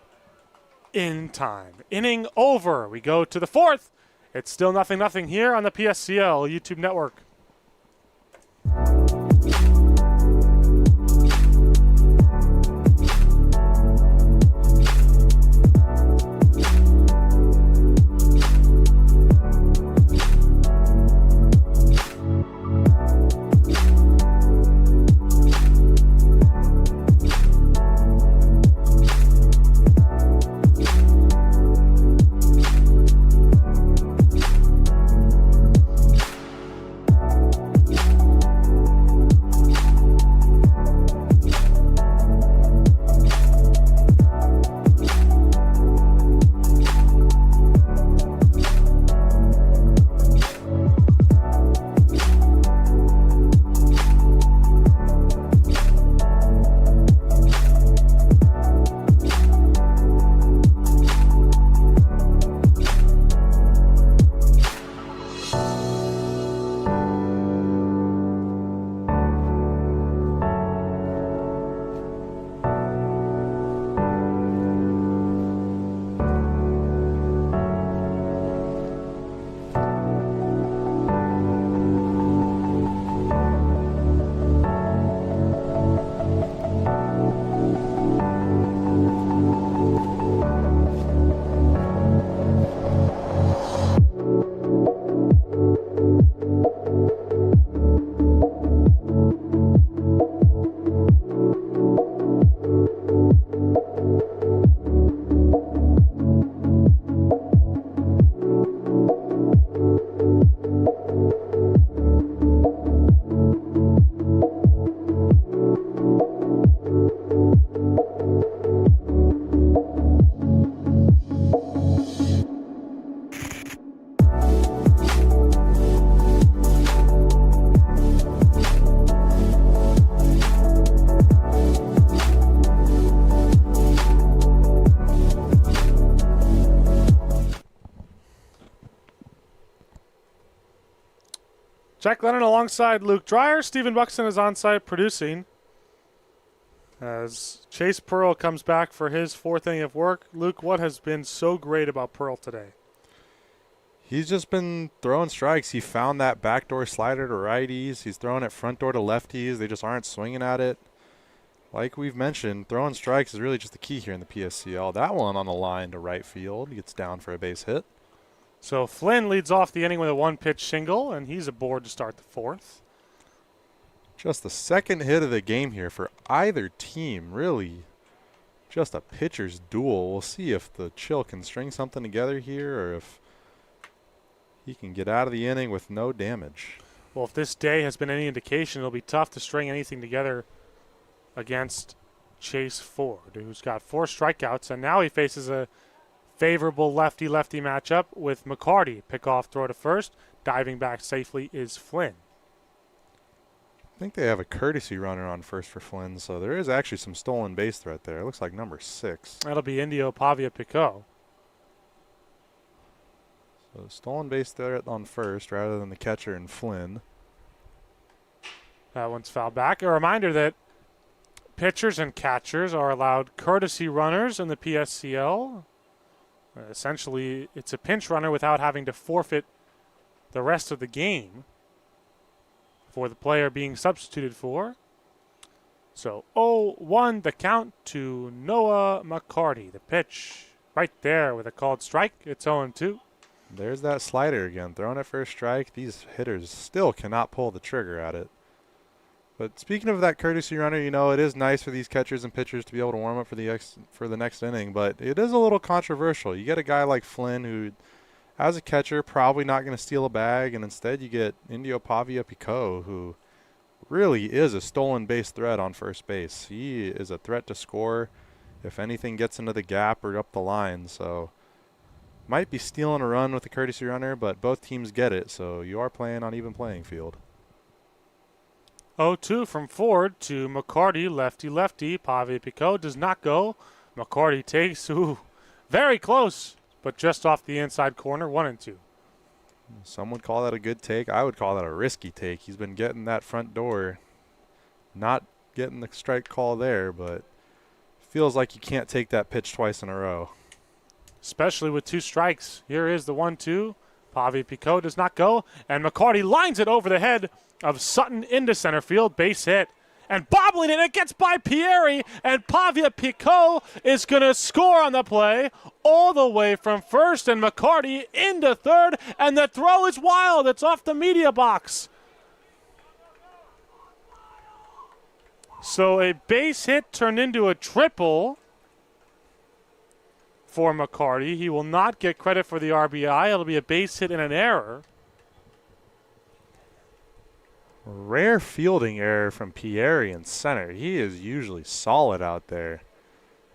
In time. Inning over. We go to the 4th. It's still 0-0 here on the PSCL YouTube network. Jack Lennon alongside Luke Dreyer. Stephen Buxton is on site producing as Chase Pearl comes back for his 4th inning of work. Luke, what has been so great about Pearl today? He's just been throwing strikes. He found that backdoor slider to righties. He's throwing it front door to lefties. They just aren't swinging at it. Like we've mentioned, throwing strikes is really just the key here in the PSCL. That one on the line to right field. He gets down for a base hit. So Flynn leads off the inning with a 1-pitch single, and he's aboard to start the 4th. Just the 2nd hit of the game here for either team, really. Just a pitcher's duel. We'll see if the Chill can string something together here or if he can get out of the inning with no damage. Well, if this day has been any indication, it'll be tough to string anything together against Chase Ford, who's got 4 strikeouts, and now he faces a favorable lefty-lefty matchup with McCarty. Pickoff throw to first. Diving back safely is Flynn. I think they have a courtesy runner on first for Flynn, so there is actually some stolen base threat there. It looks like number 6. That'll be Indio Pavia Pico. So stolen base threat on first rather than the catcher and Flynn. That one's fouled back. A reminder that pitchers and catchers are allowed courtesy runners in the PSCL. Essentially, it's a pinch runner without having to forfeit the rest of the game for the player being substituted for. So 0-1 the count to Noah McCarty. The pitch right there with a called strike. It's 0-2. There's that slider again, throwing it for a strike. These hitters still cannot pull the trigger at it. But speaking of that courtesy runner, you know, it is nice for these catchers and pitchers to be able to warm up for the next inning, but it is a little controversial. You get a guy like Flynn who, as a catcher, probably not going to steal a bag, and instead you get Indio Pavia Pico, who really is a stolen base threat on first base. He is a threat to score if anything gets into the gap or up the line, so might be stealing a run with the courtesy runner, but both teams get it, so you are playing on even playing field. 0-2 from Ford to McCarty, lefty. Pavia Pico does not go. McCarty takes, very close, but just off the inside corner, 1-2. Some would call that a good take. I would call that a risky take. He's been getting that front door, not getting the strike call there, but feels like you can't take that pitch twice in a row. Especially with 2 strikes. Here is the 1-2. Pavia Pico does not go, and McCarty lines it over the head of Sutton into center field, base hit. And bobbling it gets by Pieri, and Pavia Pico is going to score on the play all the way from first, and McCarty into third, and the throw is wild. It's off the media box. So a base hit turned into a triple for McCarty. He will not get credit for the RBI. It'll be a base hit and an error. Rare fielding error from Pieri in center. He is usually solid out there.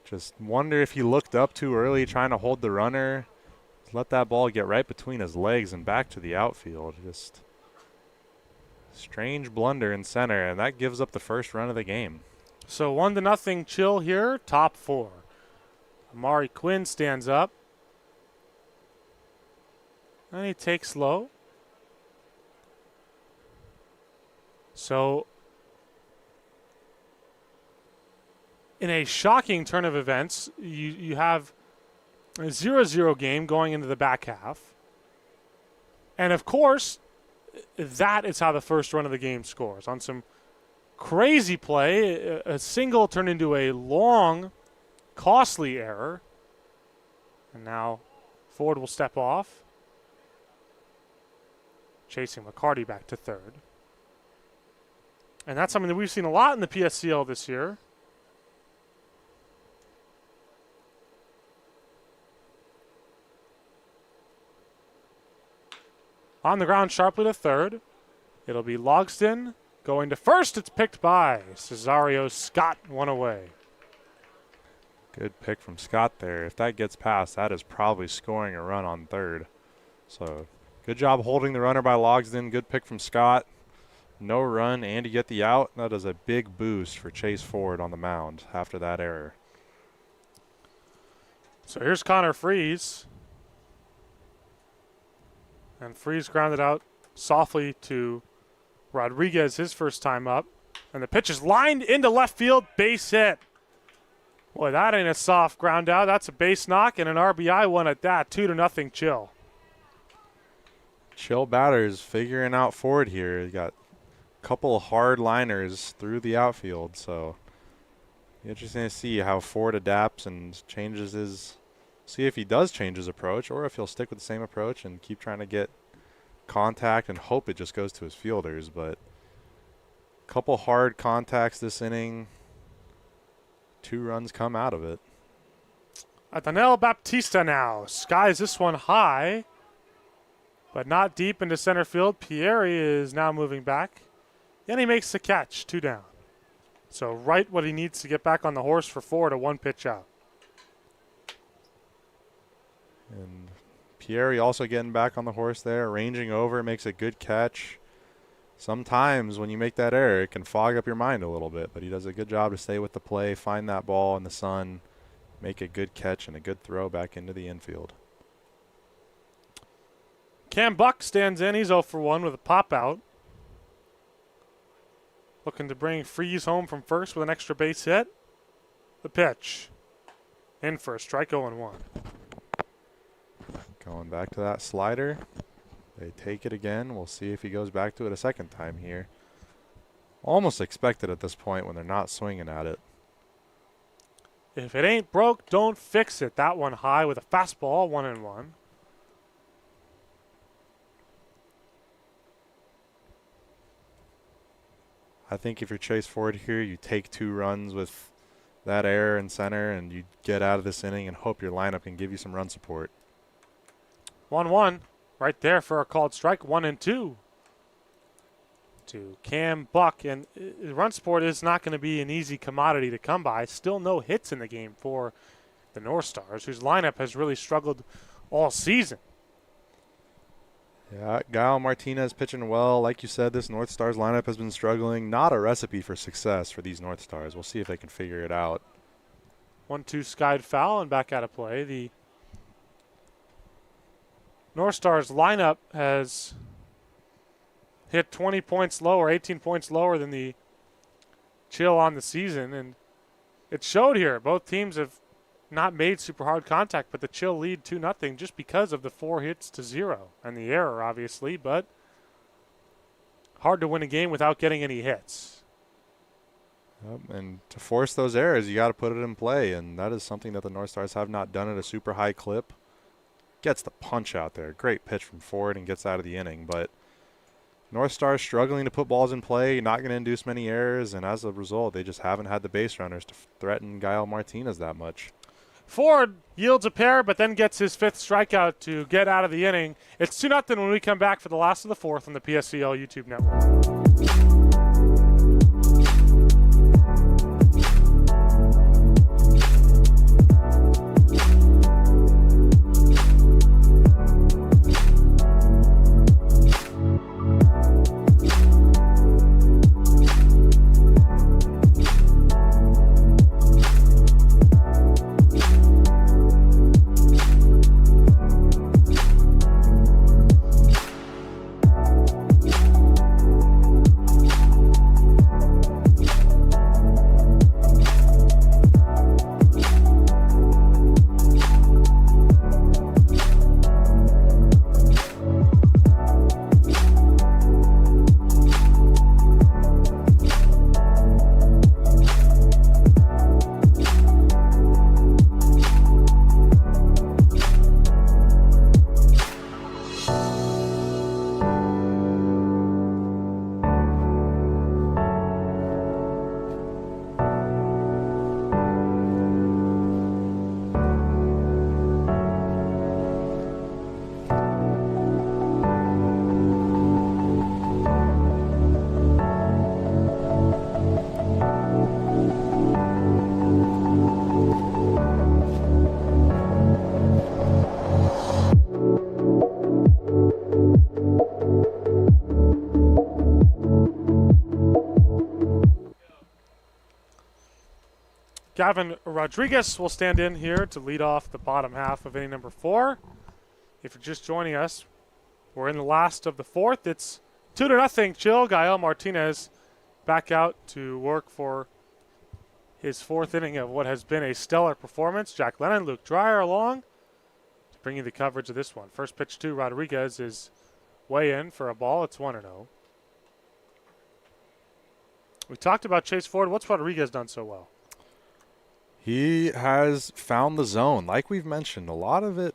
Just wonder if he looked up too early trying to hold the runner. Let that ball get right between his legs and back to the outfield. Just strange blunder in center, and that gives up the first run of the game. So 1-0 Chill here, top 4. Amari Quinn stands up. And he takes low. So, in a shocking turn of events, you have a 0-0 game going into the back half. And, of course, that is how the first run of the game scores. On some crazy play, a single turned into a long, costly error. And now Ford will step off. Chasing McCarty back to third. And that's something that we've seen a lot in the PSCL this year. On the ground sharply to third. It'll be Logston going to first. It's picked by Cesario Scott, one away. Good pick from Scott there. If that gets past, that is probably scoring a run on third. So good job holding the runner by Logston. Good pick from Scott. No run, and you get the out. That is a big boost for Chase Ford on the mound after that error. So here's Connor Freeze. And Freeze grounded out softly to Rodriguez his first time up. And the pitch is lined into left field, base hit. Boy, that ain't a soft ground out. That's a base knock and an RBI one at that. 2-0 Chill. Chill batters figuring out Ford here. You got couple of hard liners through the outfield, so interesting to see how Ford adapts and changes his, see if he does change his approach or if he'll stick with the same approach and keep trying to get contact and hope it just goes to his fielders. But a couple hard contacts this inning, 2 runs come out of it. Atanel Baptista now skies this one high, but not deep into center field. Pieri is now moving back. And he makes the catch, 2 down. So right what he needs to get back on the horse for Ford, a 1-pitch out. And Pieri also getting back on the horse there, ranging over, makes a good catch. Sometimes when you make that error, it can fog up your mind a little bit, but he does a good job to stay with the play, find that ball in the sun, make a good catch and a good throw back into the infield. Cam Buck stands in. He's 0 for 1 with a pop out. Looking to bring Freeze home from first with an extra base hit. The pitch. In for a strike, 0-1. Going back to that slider. They take it again. We'll see if he goes back to it a second time here. Almost expected at this point when they're not swinging at it. If it ain't broke, don't fix it. That one high with a fastball, 1-1. I think if you're Chase Ford here, you take 2 runs with that error in center and you get out of this inning and hope your lineup can give you some run support. 1-1 right there for a called strike. 1-2 to Cam Buck. And run support is not going to be an easy commodity to come by. Still no hits in the game for the Northstars, whose lineup has really struggled all season. Yeah, Gael Martinez pitching well. Like you said, this Northstars lineup has been struggling. Not a recipe for success for these Northstars. We'll see if they can figure it out. 1-2 skied foul and back out of play. The Northstars lineup has hit 20 points lower, 18 points lower than the Chill on the season, and it showed here. Both teams have not made super hard contact, but the Chill lead 2-0 just because of the 4 hits to 0 and the error, obviously, but hard to win a game without getting any hits. And to force those errors, you got to put it in play, and that is something that the Northstars have not done at a super high clip. Gets the punch out there. Great pitch from Ford and gets out of the inning, but Northstars struggling to put balls in play, not going to induce many errors, and as a result, they just haven't had the base runners to threaten Gael Martinez that much. Ford yields a pair, but then gets his 5th strikeout to get out of the inning. It's 2-0 when we come back for the last of the 4th on the PSCL YouTube network. Gavin Rodriguez will stand in here to lead off the bottom half of inning number 4. If you're just joining us, we're in the last of the 4th. It's 2-0 Chill. Gael Martinez back out to work for his 4th inning of what has been a stellar performance. Jack Lennon, Luke Dreyer along to bring you the coverage of this one. First pitch to Rodriguez is way in for a ball. It's 1-0. We talked about Chase Ford. What's Rodriguez done so well? He has found the zone. Like we've mentioned, a lot of it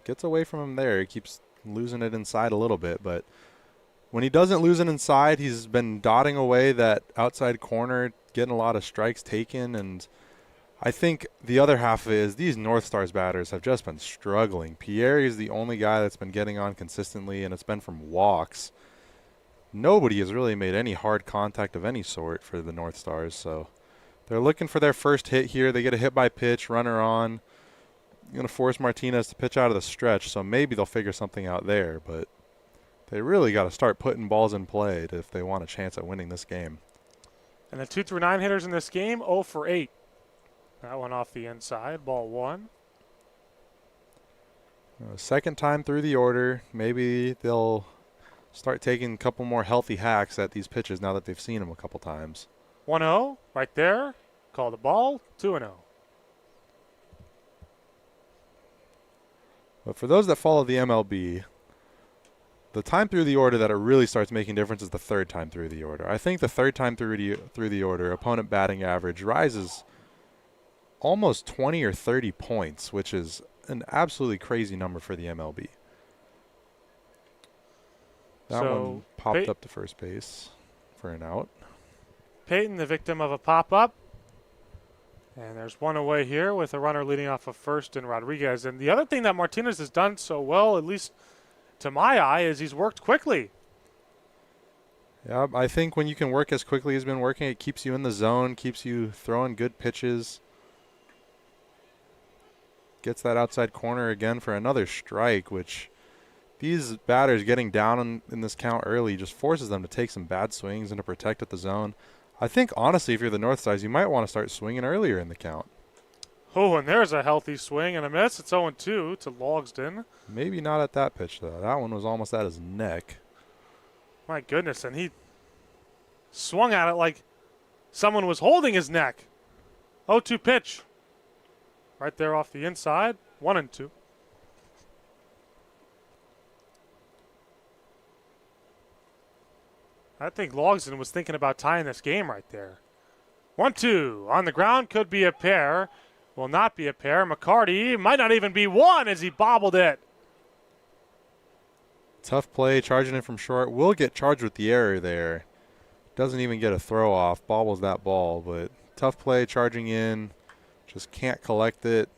gets away from him there. He keeps losing it inside a little bit, but when he doesn't lose it inside, he's been dotting away that outside corner, getting a lot of strikes taken, and I think the other half of it is these Northstars batters have just been struggling. Pierre is the only guy that's been getting on consistently, and it's been from walks. Nobody has really made any hard contact of any sort for the Northstars, so they're looking for their first hit here. They get a hit by pitch, runner on. Going to force Martinez to pitch out of the stretch, so maybe they'll figure something out there, but they really got to start putting balls in play if they want a chance at winning this game. And the 2 through 9 hitters in this game, 0 for 8. That one off the inside, ball 1. Second time through the order, maybe they'll start taking a couple more healthy hacks at these pitches now that they've seen them a couple times. 1-0 right there. Call the ball, 2-0. But for those that follow the MLB, the time through the order that it really starts making difference is the third time through the order. I think the third time through the order, opponent batting average rises almost 20 or 30 points, which is an absolutely crazy number for the MLB. That one popped up to first base for an out. Peyton, the victim of a pop-up. And there's one away here with a runner leading off of first and Rodriguez. And the other thing that Martinez has done so well, at least to my eye, is he's worked quickly. Yeah, I think when you can work as quickly as he's been working, it keeps you in the zone, keeps you throwing good pitches. Gets that outside corner again for another strike, which these batters getting down in this count early just forces them to take some bad swings and to protect at the zone. I think, honestly, if you're the Northstars, you might want to start swinging earlier in the count. Oh, and there's a healthy swing and a miss. It's 0-2 to Logsdon. Maybe not at that pitch, though. That one was almost at his neck. My goodness, and he swung at it like someone was holding his neck. 0-2 pitch. Right there off the inside. 1-2. I think Logsdon was thinking about tying this game right there. 1-2 on the ground, could be a pair. Will not be a pair. McCarty might not even be one as he bobbled it. Tough play, charging it from short. Will get charged with the error there. Doesn't even get a throw off. Bobbles that ball, but tough play, charging in. Just can't collect it.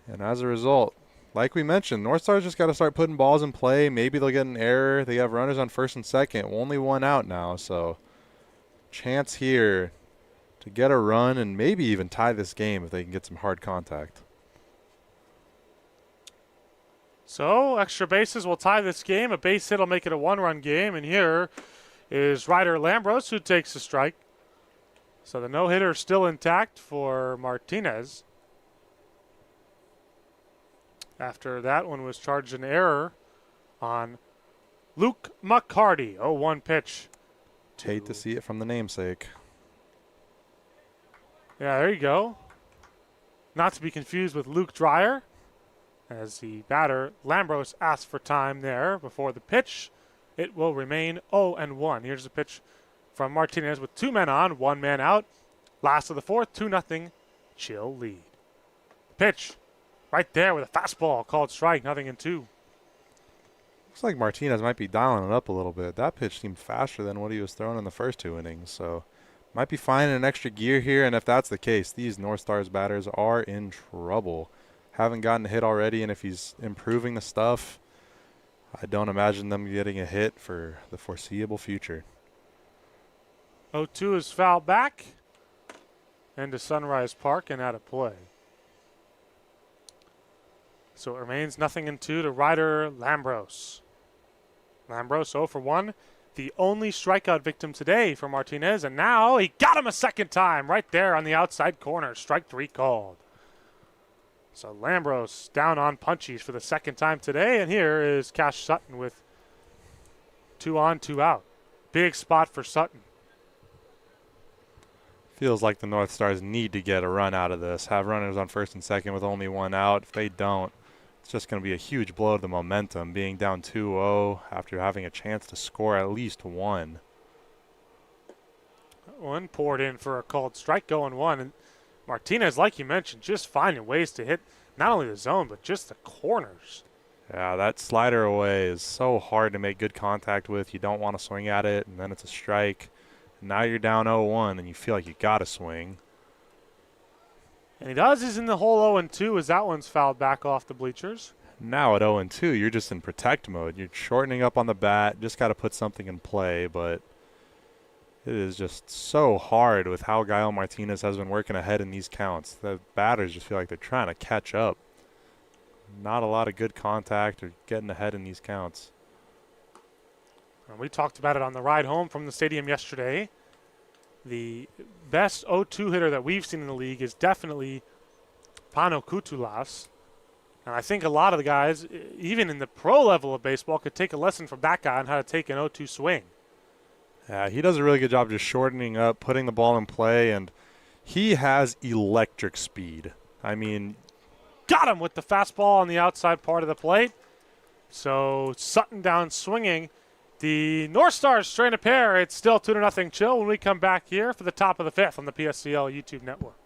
And as a result, like we mentioned, Northstars just got to start putting balls in play. Maybe they'll get an error. They have runners on first and second. Only one out now, so chance here to get a run and maybe even tie this game if they can get some hard contact. So extra bases will tie this game. A base hit will make it a one-run game. And here is Ryder Lambros who takes a strike. So the no-hitter is still intact for Martinez. After that one was charged an error on Luke McCarty. 0-1 pitch. Hate to see it from the namesake. Yeah, there you go. Not to be confused with Luke Dreyer, as the batter Lambros asked for time there before the pitch. It will remain 0-1. Here's the pitch from Martinez with 2 men on, 1 man out. Last of the fourth, 2-0 Chill lead. Pitch right there with a fastball called strike, 0-2. Looks like Martinez might be dialing it up a little bit. That pitch seemed faster than what he was throwing in the first 2 innings, so might be finding an extra gear here, and if that's the case, these Northstars batters are in trouble. Haven't gotten a hit already, and if he's improving the stuff, I don't imagine them getting a hit for the foreseeable future. 0-2 is fouled back into Sunrise Park and out of play. So it remains 0-2 to Ryder Lambros. Lambros 0 for 1. The only strikeout victim today for Martinez, and now he got him a second time right there on the outside corner. Strike 3 called. So Lambros down on punchies for the second time today, and here is Cash Sutton with 2 on, 2 out. Big spot for Sutton. Feels like the Northstars need to get a run out of this. Have runners on first and second with only 1 out. If they don't, it's just going to be a huge blow to the momentum, being down 2-0 after having a chance to score at least 1. One poured in for a called strike, going 1. And Martinez, like you mentioned, just finding ways to hit not only the zone, but just the corners. Yeah, that slider away is so hard to make good contact with. You don't want to swing at it, and then it's a strike. And now you're down 0-1, and you feel like you got to swing. And he does. He's in the hole 0-2 as that one's fouled back off the bleachers. Now at 0-2, you're just in protect mode. You're shortening up on the bat. Just got to put something in play, but it is just so hard with how Gael Martinez has been working ahead in these counts. The batters just feel like they're trying to catch up. Not a lot of good contact or getting ahead in these counts. And we talked about it on the ride home from the stadium yesterday. The best 0-2 hitter that we've seen in the league is definitely Pano Kutulas. And I think a lot of the guys, even in the pro level of baseball, could take a lesson from that guy on how to take an 0-2 swing. Yeah, he does a really good job just shortening up, putting the ball in play, and he has electric speed. I mean, got him with the fastball on the outside part of the plate. So Sutton down swinging. The Northstars strain a pair. It's still 2-0 Chill when we come back here for the top of the 5th on the PSCL YouTube network.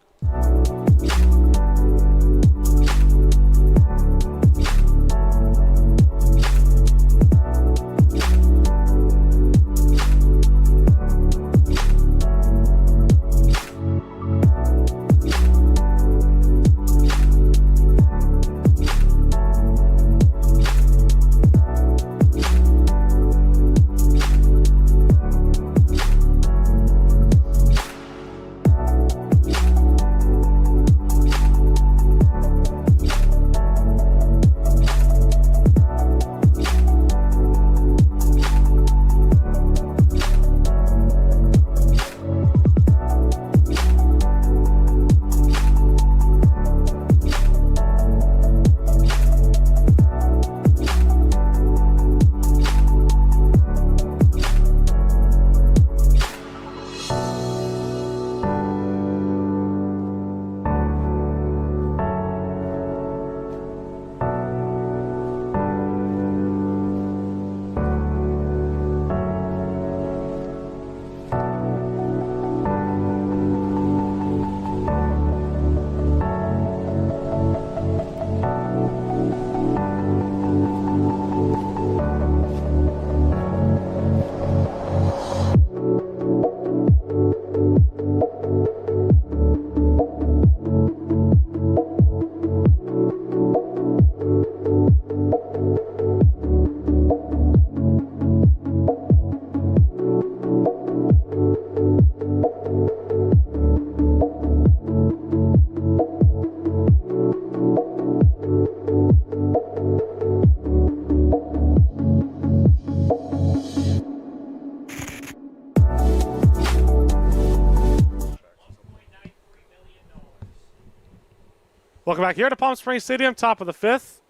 Welcome back here to Palm Springs Stadium, top of the fifth.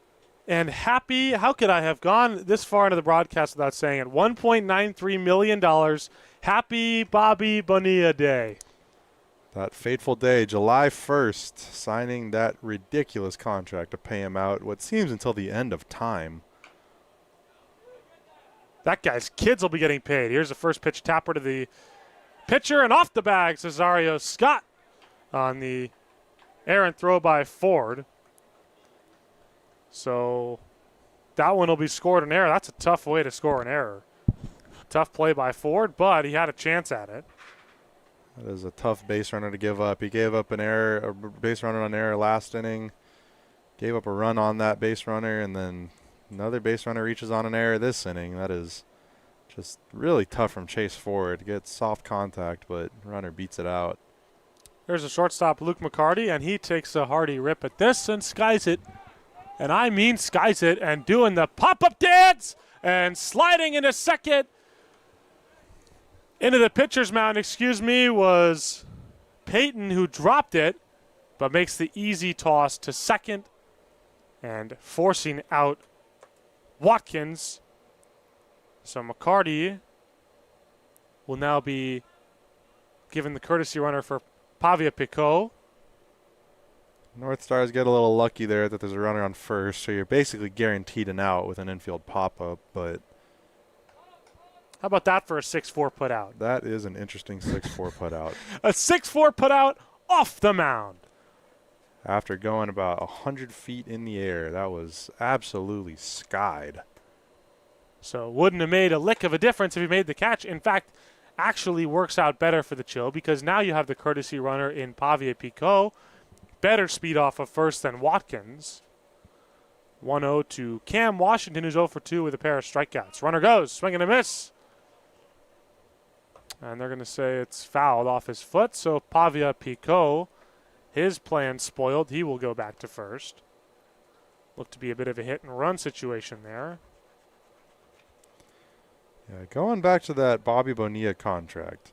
And happy, how could I have gone this far into the broadcast without saying it? $1.93 million. Happy Bobby Bonilla Day. That fateful day, July 1st, signing that ridiculous contract to pay him out what seems until the end of time. That guy's kids will be getting paid. Here's the first pitch tapper to the pitcher, and off the bag, Cesario Scott on the errant throw by Ford. So that one will be scored an error. That's a tough way to score an error. Tough play by Ford, but he had a chance at it. That is a tough base runner to give up. He gave up an error, a base runner on error last inning. Gave up a run on that base runner, and then another base runner reaches on an error this inning. That is just really tough from Chase Ford. Gets soft contact, but runner beats it out. There's a shortstop, Luke McCarty, and he takes a hearty rip at this and skies it. And I mean skies it, and doing the pop-up dance and sliding into second. Into the pitcher's mound, was Peyton, who dropped it, but makes the easy toss to second and forcing out Watkins. So McCarty will now be given the courtesy runner for Pavia Picot. Northstars get a little lucky there that there's a runner on first, so you're basically guaranteed an out with an infield pop-up, but how about that for a 6-4 put out? that is an interesting 6-4 put out. A 6-4 put out off the mound. After going about 100 feet in the air, that was absolutely skied. So wouldn't have made a lick of a difference if he made the catch. In fact, actually works out better for the Chill because now you have the courtesy runner in Pavia Picot. Better speed off of first than Watkins. 1-0 to Cam Washington, who's 0 for 2 with a pair of strikeouts. Runner goes, swing and a miss. And they're going to say it's fouled off his foot. So Pavia Picot, his plan spoiled. He will go back to first. Looked to be a bit of a hit and run situation there. Yeah, going back to that Bobby Bonilla contract,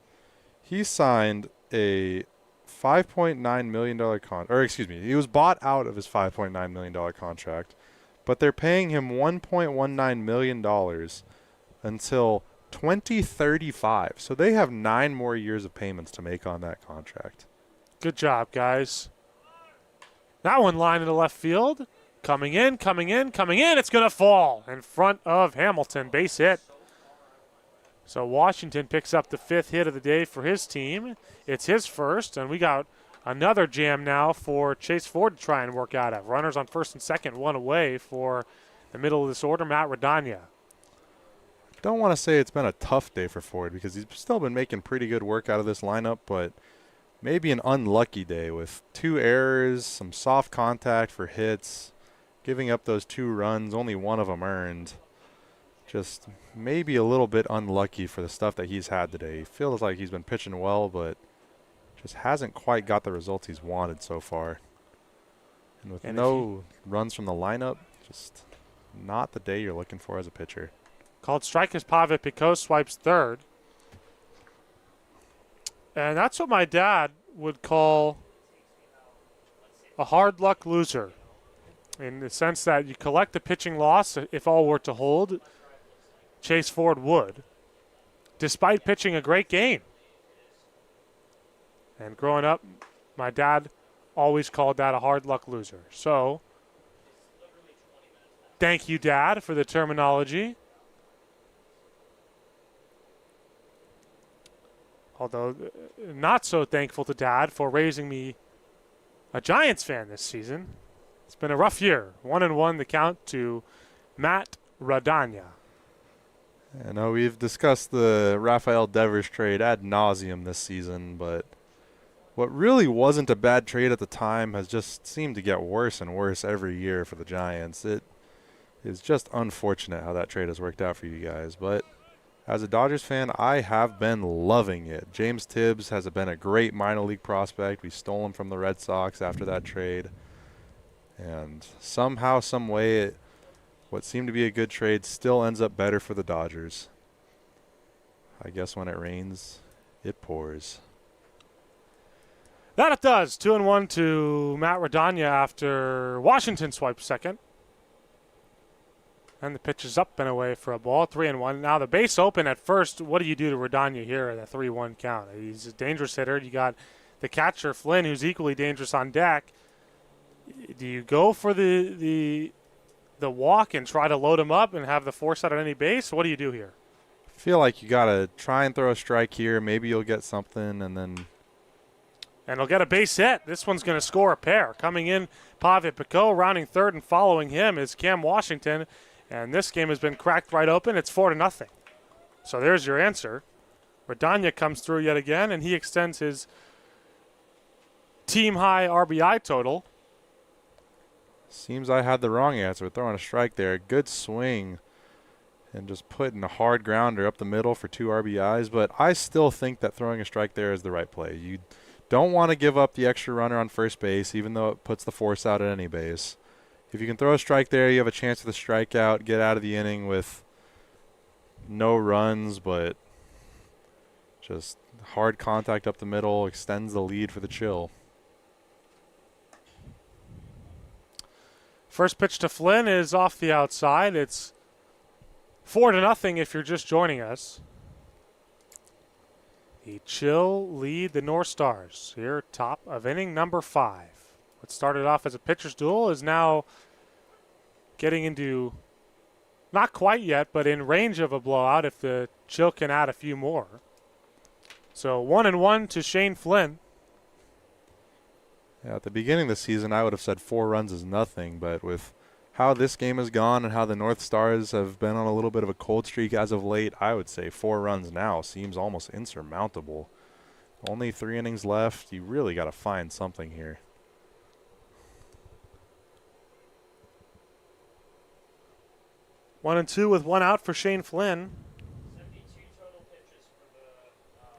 he signed a $5.9 million he was bought out of his $5.9 million contract, but they're paying him $1.19 million until 2035. So they have 9 more years of payments to make on that contract. Good job, guys. That one line into left field. Coming in. It's going to fall in front of Hamilton. Base hit. So Washington picks up the 5th hit of the day for his team. It's his first, and we got another jam now for Chase Ford to try and work out of. Runners on first and second, one away for the middle of this order, Matt Radagna. Don't want to say it's been a tough day for Ford because he's still been making pretty good work out of this lineup, but maybe an unlucky day with 2 errors, some soft contact for hits, giving up those 2 runs, only one of them earned. Just maybe a little bit unlucky for the stuff that he's had today. He feels like he's been pitching well, but just hasn't quite got the results he's wanted so far. And with no runs from the lineup, just not the day you're looking for as a pitcher. Called strike as Pavia Picot swipes third. And that's what my dad would call a hard luck loser, in the sense that you collect the pitching loss. If all were to hold, Chase Ford would, despite pitching a great game. And growing up, my dad always called that a hard luck loser. So, thank you, Dad, for the terminology. Although not so thankful to Dad for raising me a Giants fan this season. It's been a rough year. 1-1 the count to Matt Radagna. I know we've discussed the Rafael Devers trade ad nauseum this season, but what really wasn't a bad trade at the time has just seemed to get worse and worse every year for the Giants. It is just unfortunate how that trade has worked out for you guys, but as a Dodgers fan, I have been loving it. James Tibbs has been a great minor league prospect. We stole him from the Red Sox after that trade. And somehow, some way, what seemed to be a good trade still ends up better for the Dodgers. I guess when it rains, it pours. That it does. 2-1 to Matt Radanya after Washington swipes second. And the pitch is up and away for a ball. 3-1. Now the base open at first. What do you do to Radanya here at a 3-1 count? He's a dangerous hitter. You got the catcher, Flynn, who's equally dangerous on deck. Do you go for the walk and try to load him up and have the force out at any base? What do you do here? I feel like you got to try and throw a strike here. Maybe you'll get something, and then... And he'll get a base hit. This one's going to score a pair. Coming in, Pavel Picot, rounding third, and following him is Cam Washington. And this game has been cracked right open. It's 4-0. So there's your answer. Radanya comes through yet again, and he extends his team-high RBI total. Seems I had the wrong answer. Throwing a strike there. Good swing. And just putting a hard grounder up the middle for 2 RBIs. But I still think that throwing a strike there is the right play. You don't want to give up the extra runner on first base, even though it puts the force out at any base. If you can throw a strike there, you have a chance for the strikeout, get out of the inning with no runs, but just hard contact up the middle extends the lead for the Chill. First pitch to Flynn is off the outside. It's 4-0 if you're just joining us. The Chill lead the Northstars here, top of inning number 5. What started off as a pitcher's duel is now getting into, not quite yet, but in range of a blowout if the Chill can add a few more. So 1-1 to Shane Flynn. Yeah, at the beginning of the season, I would have said 4 runs is nothing, but with how this game has gone and how the North Stars have been on a little bit of a cold streak as of late, I would say 4 runs now seems almost insurmountable. Only 3 innings left. You really got to find something here. One and two with one out for Shane Flynn. 72 total pitches for the Northstars.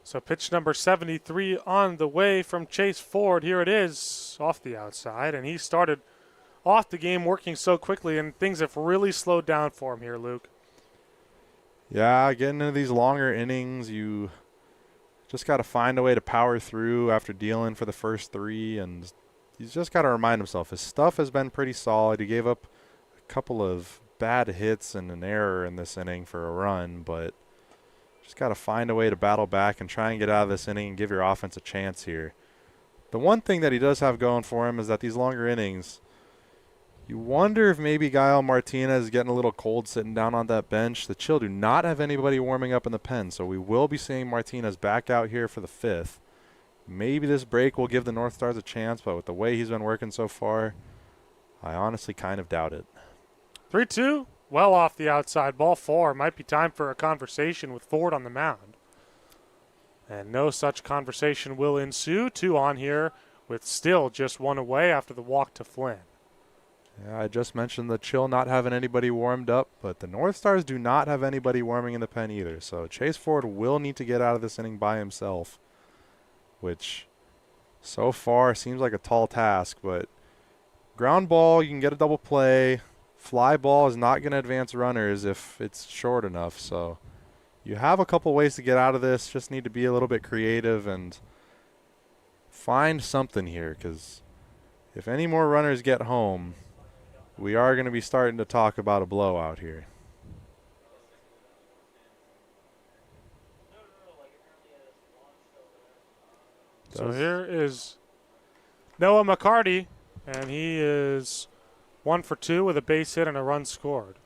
So pitch number 73 on the way from Chase Ford. Here it is off the outside. And he started off the game working so quickly, and things have really slowed down for him here, Luke. Yeah, getting into these longer innings, you just got to find a way to power through after dealing for the first 3. And he's just got to remind himself his stuff has been pretty solid. He gave up a couple of bad hits and an error in this inning for a run, but just got to find a way to battle back and try and get out of this inning and give your offense a chance here. The one thing that he does have going for him is that these longer innings, you wonder if maybe Gael Martinez is getting a little cold sitting down on that bench. The Chill do not have anybody warming up in the pen, so we will be seeing Martinez back out here for the 5th. Maybe this break will give the North Stars a chance, but with the way he's been working so far, I honestly kind of doubt it. 3-2, well off the outside. Ball 4. Might be time for a conversation with Ford on the mound. And no such conversation will ensue. 2 on here with still just 1 away after the walk to Flynn. Yeah, I just mentioned the Chill not having anybody warmed up, but the North Stars do not have anybody warming in the pen either. So Chase Ford will need to get out of this inning by himself, which so far seems like a tall task. But ground ball, you can get a double play. Fly ball is not going to advance runners if it's short enough. So you have a couple ways to get out of this. Just need to be a little bit creative and find something here, because if any more runners get home, we are going to be starting to talk about a blowout here. So here is Noah McCarty, and he is 1 for 2 with a base hit and a run scored.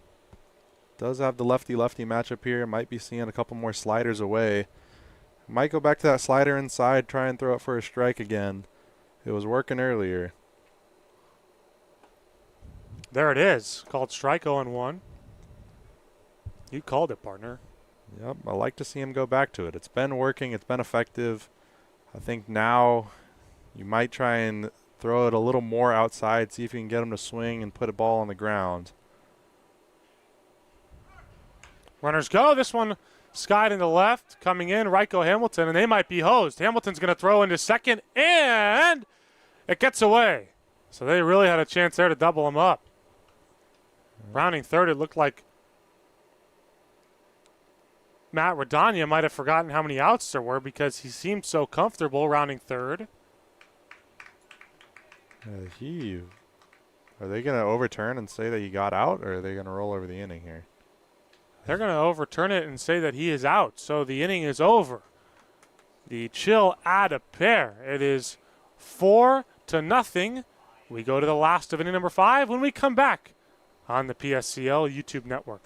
Does have the lefty-lefty matchup here. Might be seeing a couple more sliders away. Might go back to that slider inside, try and throw it for a strike again. It was working earlier. There it is. Called strike 0-1. You called it, partner. Yep, I like to see him go back to it. It's been working. It's been effective. I think now you might try and throw it a little more outside, see if you can get him to swing and put a ball on the ground. Runners go. This one skied in the left. Coming in, Ryko Hamilton, and they might be hosed. Hamilton's going to throw into second, and it gets away. So they really had a chance there to double him up. Rounding third, it looked like Matt Radagna might have forgotten how many outs there were because he seemed so comfortable rounding third. Are they going to overturn and say that he got out, or are they going to roll over the inning here? They're going to overturn it and say that he is out, so the inning is over. The Chill add a pair. It is 4-0. We go to the last of inning number 5 when we come back on the PSCL YouTube network.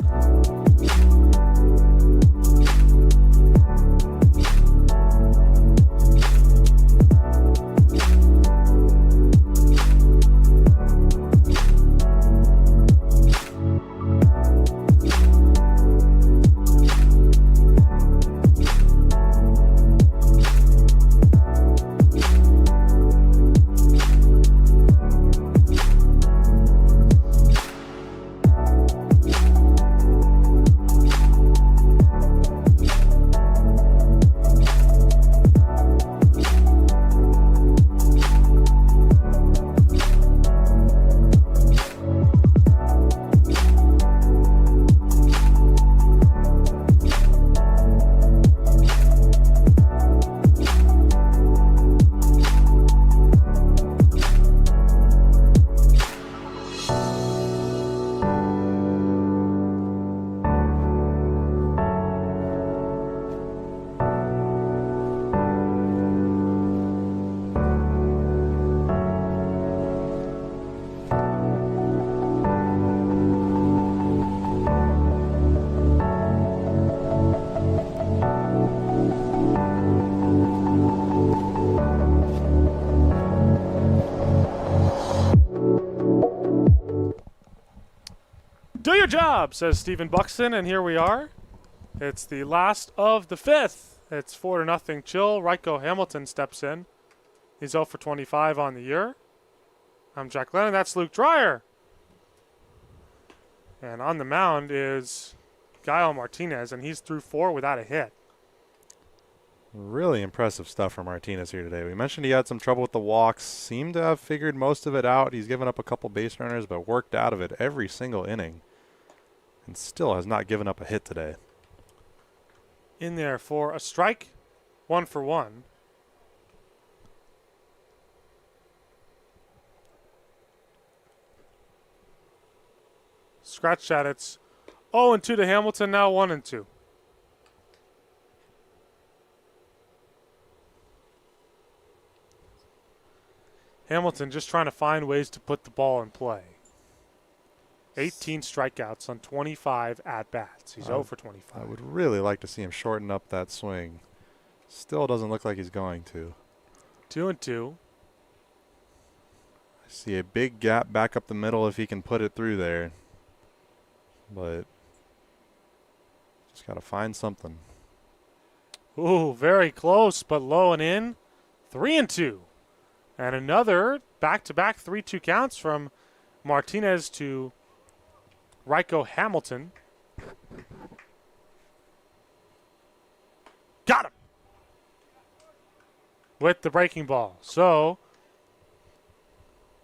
Do your job, says Stephen Buxton, and here we are. It's the last of the 5th. It's 4-0 Chill. Ryko Hamilton steps in. He's 0 for 25 on the year. I'm Jack Lennon. That's Luke Dreyer. And on the mound is Gael Martinez, and he's through 4 without a hit. Really impressive stuff from Martinez here today. We mentioned he had some trouble with the walks. Seemed to have figured most of it out. He's given up a couple base runners, but worked out of it every single inning. And still has not given up a hit today. In there for a strike, 1 for 1. Scratch that. It's 0-2 to Hamilton, now 1-2. Hamilton just trying to find ways to put the ball in play. 18 strikeouts on 25 at-bats. He's 0 for 25. I would really like to see him shorten up that swing. Still doesn't look like he's going to. 2-2. I see a big gap back up the middle if he can put it through there. But just got to find something. Ooh, very close, but low and in. 3-2. And another back-to-back 3-2 counts from Martinez to Ryko Hamilton. Got him! With the breaking ball. So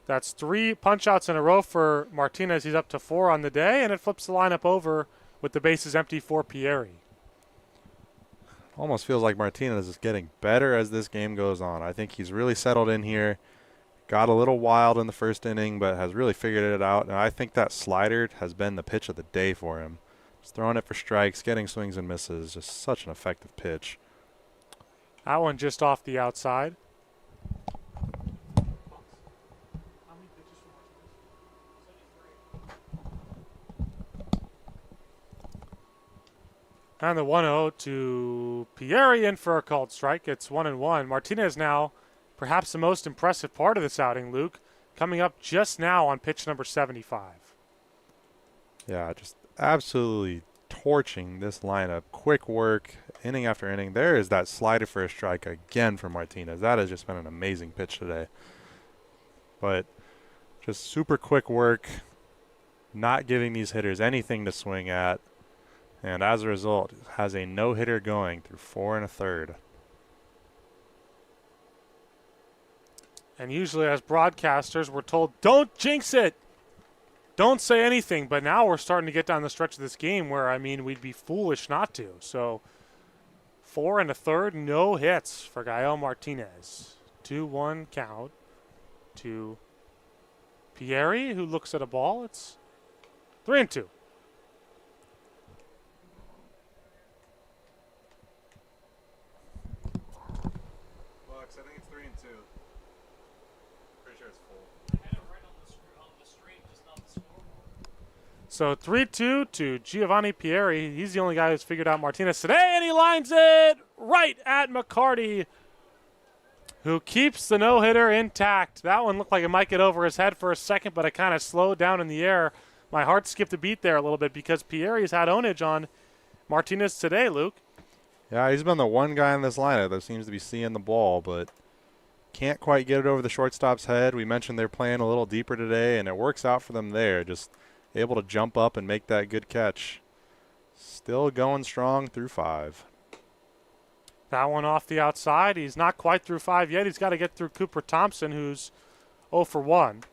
that's 3 punch-outs in a row for Martinez. He's up to 4 on the day, and it flips the lineup over with the bases empty for Pieri. Almost feels like Martinez is getting better as this game goes on. I think he's really settled in here. Got a little wild in the first inning, but has really figured it out. And I think that slider has been the pitch of the day for him. Just throwing it for strikes, getting swings and misses. Just such an effective pitch. That one just off the outside. And the 1-0 to Pieri in for a called strike. It's 1-1. Martinez now perhaps the most impressive part of this outing, Luke, coming up just now on pitch number 75. Yeah, just absolutely torching this lineup. Quick work, inning after inning. There is that slider for a strike again from Martinez. That has just been an amazing pitch today. But just super quick work, not giving these hitters anything to swing at. And as a result, has a no-hitter going through 4 1/3. And usually as broadcasters, we're told, don't jinx it. don't say anything, but now we're starting to get down the stretch of this game where, I mean, we'd be foolish not to. So 4 1/3, no hits for Gael Martinez. 2-1 count to Pieri, who looks at a ball. It's 3-2. Bucks, I think it's 3-2. Pretty sure it's full. I had it right on the stream, just not the scoreboard. So 3-2 to Giovanni Pieri. He's the only guy who's figured out Martinez today, and he lines it right at McCarty, who keeps the no-hitter intact. That one looked like it might get over his head for a second, but it kind of slowed down in the air. My heart skipped a beat there a little bit because Pieri's had ownage on Martinez today, Luke. Yeah, he's been the one guy in this lineup that seems to be seeing the ball, but can't quite get it over the shortstop's head. We mentioned they're playing a little deeper today, and it works out for them there. Just able to jump up and make that good catch. Still going strong through 5. That one off the outside. He's not quite through 5 yet. He's got to get through Cooper Thompson, who's 0 for 1.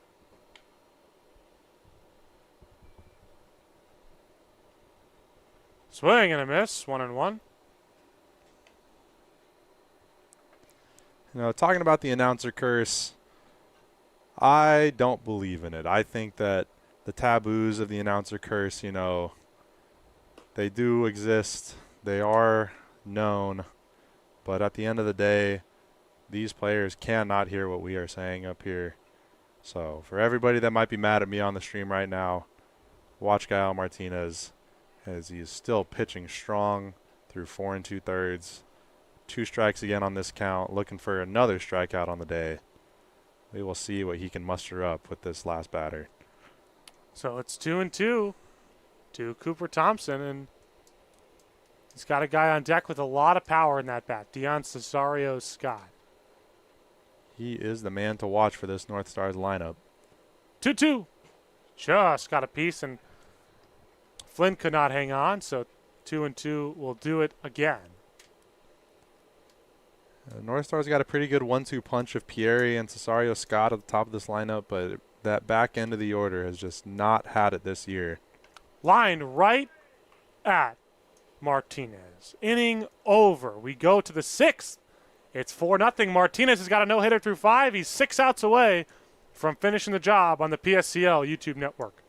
Swing and a miss, 1-1. You know, talking about the announcer curse, I don't believe in it. I think that the taboos of the announcer curse, you know, they do exist. They are known. But at the end of the day, these players cannot hear what we are saying up here. So for everybody that might be mad at me on the stream right now, watch Gael Martinez as he is still pitching strong through 4 2/3. 2 strikes again on this count, looking for another strikeout on the day. We will see what he can muster up with this last batter. So it's 2-2 to Cooper Thompson, and he's got a guy on deck with a lot of power in that bat, Deion Cesario-Scott. He is the man to watch for this North Stars lineup. 2-2. Just got a piece, and Flynn could not hang on, so 2-2 will do it again. North Stars got a pretty good 1-2 punch of Pieri and Cesario-Scott at the top of this lineup, but that back end of the order has just not had it this year. Line right at Martinez. Inning over. We go to the 6th. It's 4-0. Martinez has got a no-hitter through 5. He's 6 outs away from finishing the job on the PSCL YouTube network.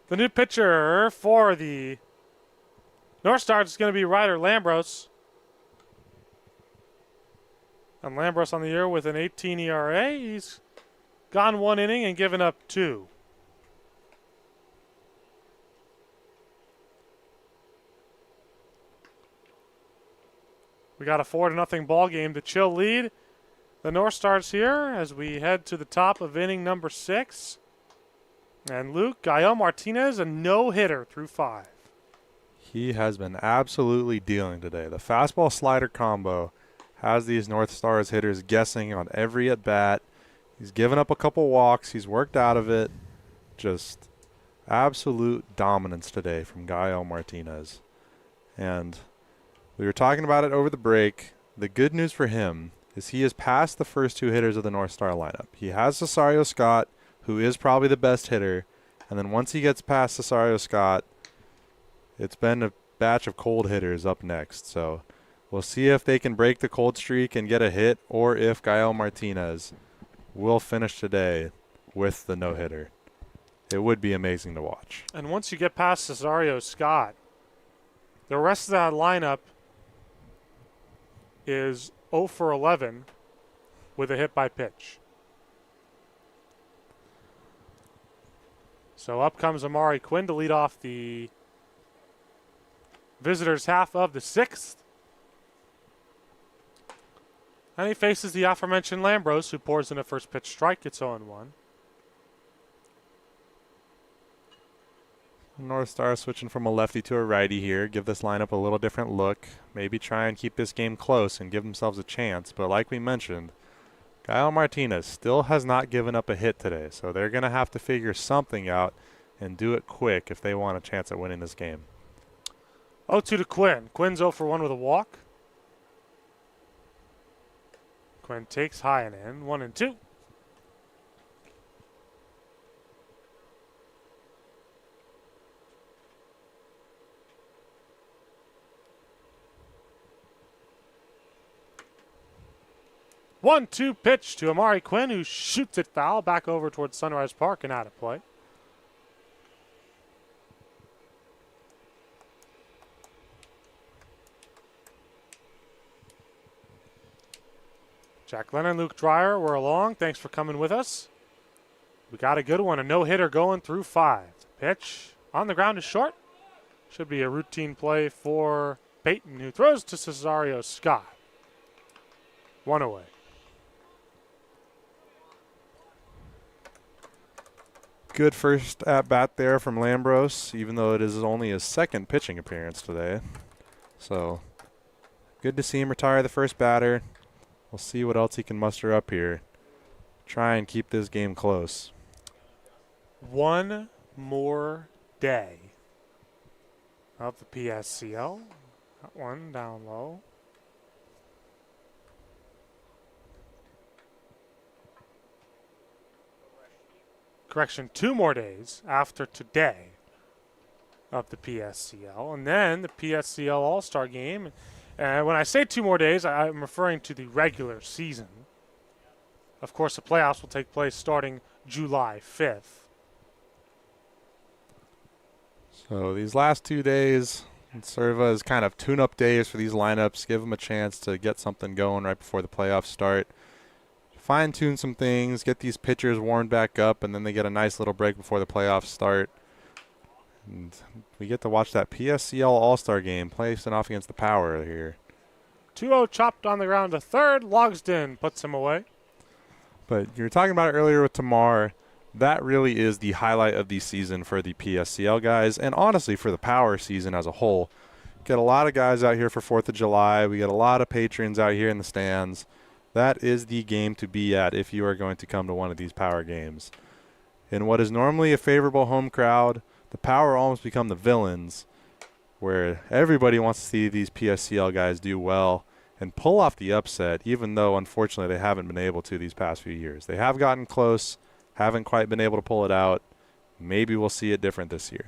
The new pitcher for the North Stars is going to be Ryder Lambros. And Lambros on the year with an 18 ERA. He's gone 1 inning and given up 2. We got a 4-0 ball game. The Chill lead the Northstars here as we head to the top of inning number 6. And Luke, Gael Martinez, a no-hitter through 5. He has been absolutely dealing today. The fastball slider combo has these Northstars hitters guessing on every at-bat. He's given up a couple walks. He's worked out of it. Just absolute dominance today from Gael Martinez. And we were talking about it over the break. The good news for him is he has passed the first 2 hitters of the Northstar lineup. He has Cesario Scott, who is probably the best hitter. And then once he gets past Cesario Scott, it's been a batch of cold hitters up next. So we'll see if they can break the cold streak and get a hit, or if Gael Martinez will finish today with the no-hitter. It would be amazing to watch. And once you get past Cesario Scott, the rest of that lineup is 0 for 11 with a hit by pitch. So up comes Amari Quinn to lead off the visitors' half of the 6th. And he faces the aforementioned Lambros, who pours in a first pitch strike. It's 0-1. North Star switching from a lefty to a righty here. Give this lineup a little different look. Maybe try and keep this game close and give themselves a chance. But like we mentioned, Gael Martinez still has not given up a hit today. So they're going to have to figure something out and do it quick if they want a chance at winning this game. 0-2 to Quinn. Quinn's 0 for 1 with a walk. Quinn takes high and in. 1-2. One-two pitch to Amari Quinn, who shoots it foul back over towards Sunrise Park and out of play. Jack Lennon, Luke Dreyer, we're along. Thanks for coming with us. We got a good one, a no-hitter going through 5. Pitch on the ground is short. Should be a routine play for Peyton, who throws to Cesario Scott. 1 away. Good first at-bat there from Lambros, even though it is only his 2nd pitching appearance today. So good to see him retire the first batter. We'll see what else he can muster up here. Try and keep this game close. One more day of the PSCL. That one down low. Correction, 2 more days after today of the PSCL. And then the PSCL All-Star Game. And when I say 2 more days, I'm referring to the regular season. Of course, the playoffs will take place starting July 5th. So these last 2 days serve as kind of tune-up days for these lineups. Give them a chance to get something going right before the playoffs start. Fine-tune some things, get these pitchers warmed back up, and then they get a nice little break before the playoffs start. And we get to watch that PSCL All-Star Game placing off against the Power here. 2-0 chopped on the ground to third. Logsden puts him away. But you were talking about it earlier with Tamar. That really is the highlight of the season for the PSCL guys, and honestly for the Power season as a whole. Get a lot of guys out here for 4th of July. We get a lot of patrons out here in the stands. That is the game to be at if you are going to come to one of these Power games. In what is normally a favorable home crowd, the Power almost become the villains, where everybody wants to see these PSCL guys do well and pull off the upset, even though, unfortunately, they haven't been able to these past few years. They have gotten close, haven't quite been able to pull it out. Maybe we'll see it different this year.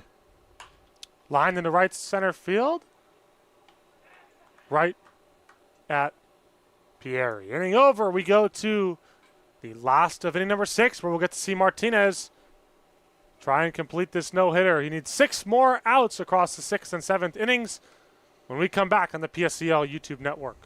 Line into right center field. Right at Pieri. Inning over, we go to the last of inning number 6, where we'll get to see Martinez try and complete this no-hitter. He needs 6 more outs across the 6th and 7th innings when we come back on the PSCL YouTube network.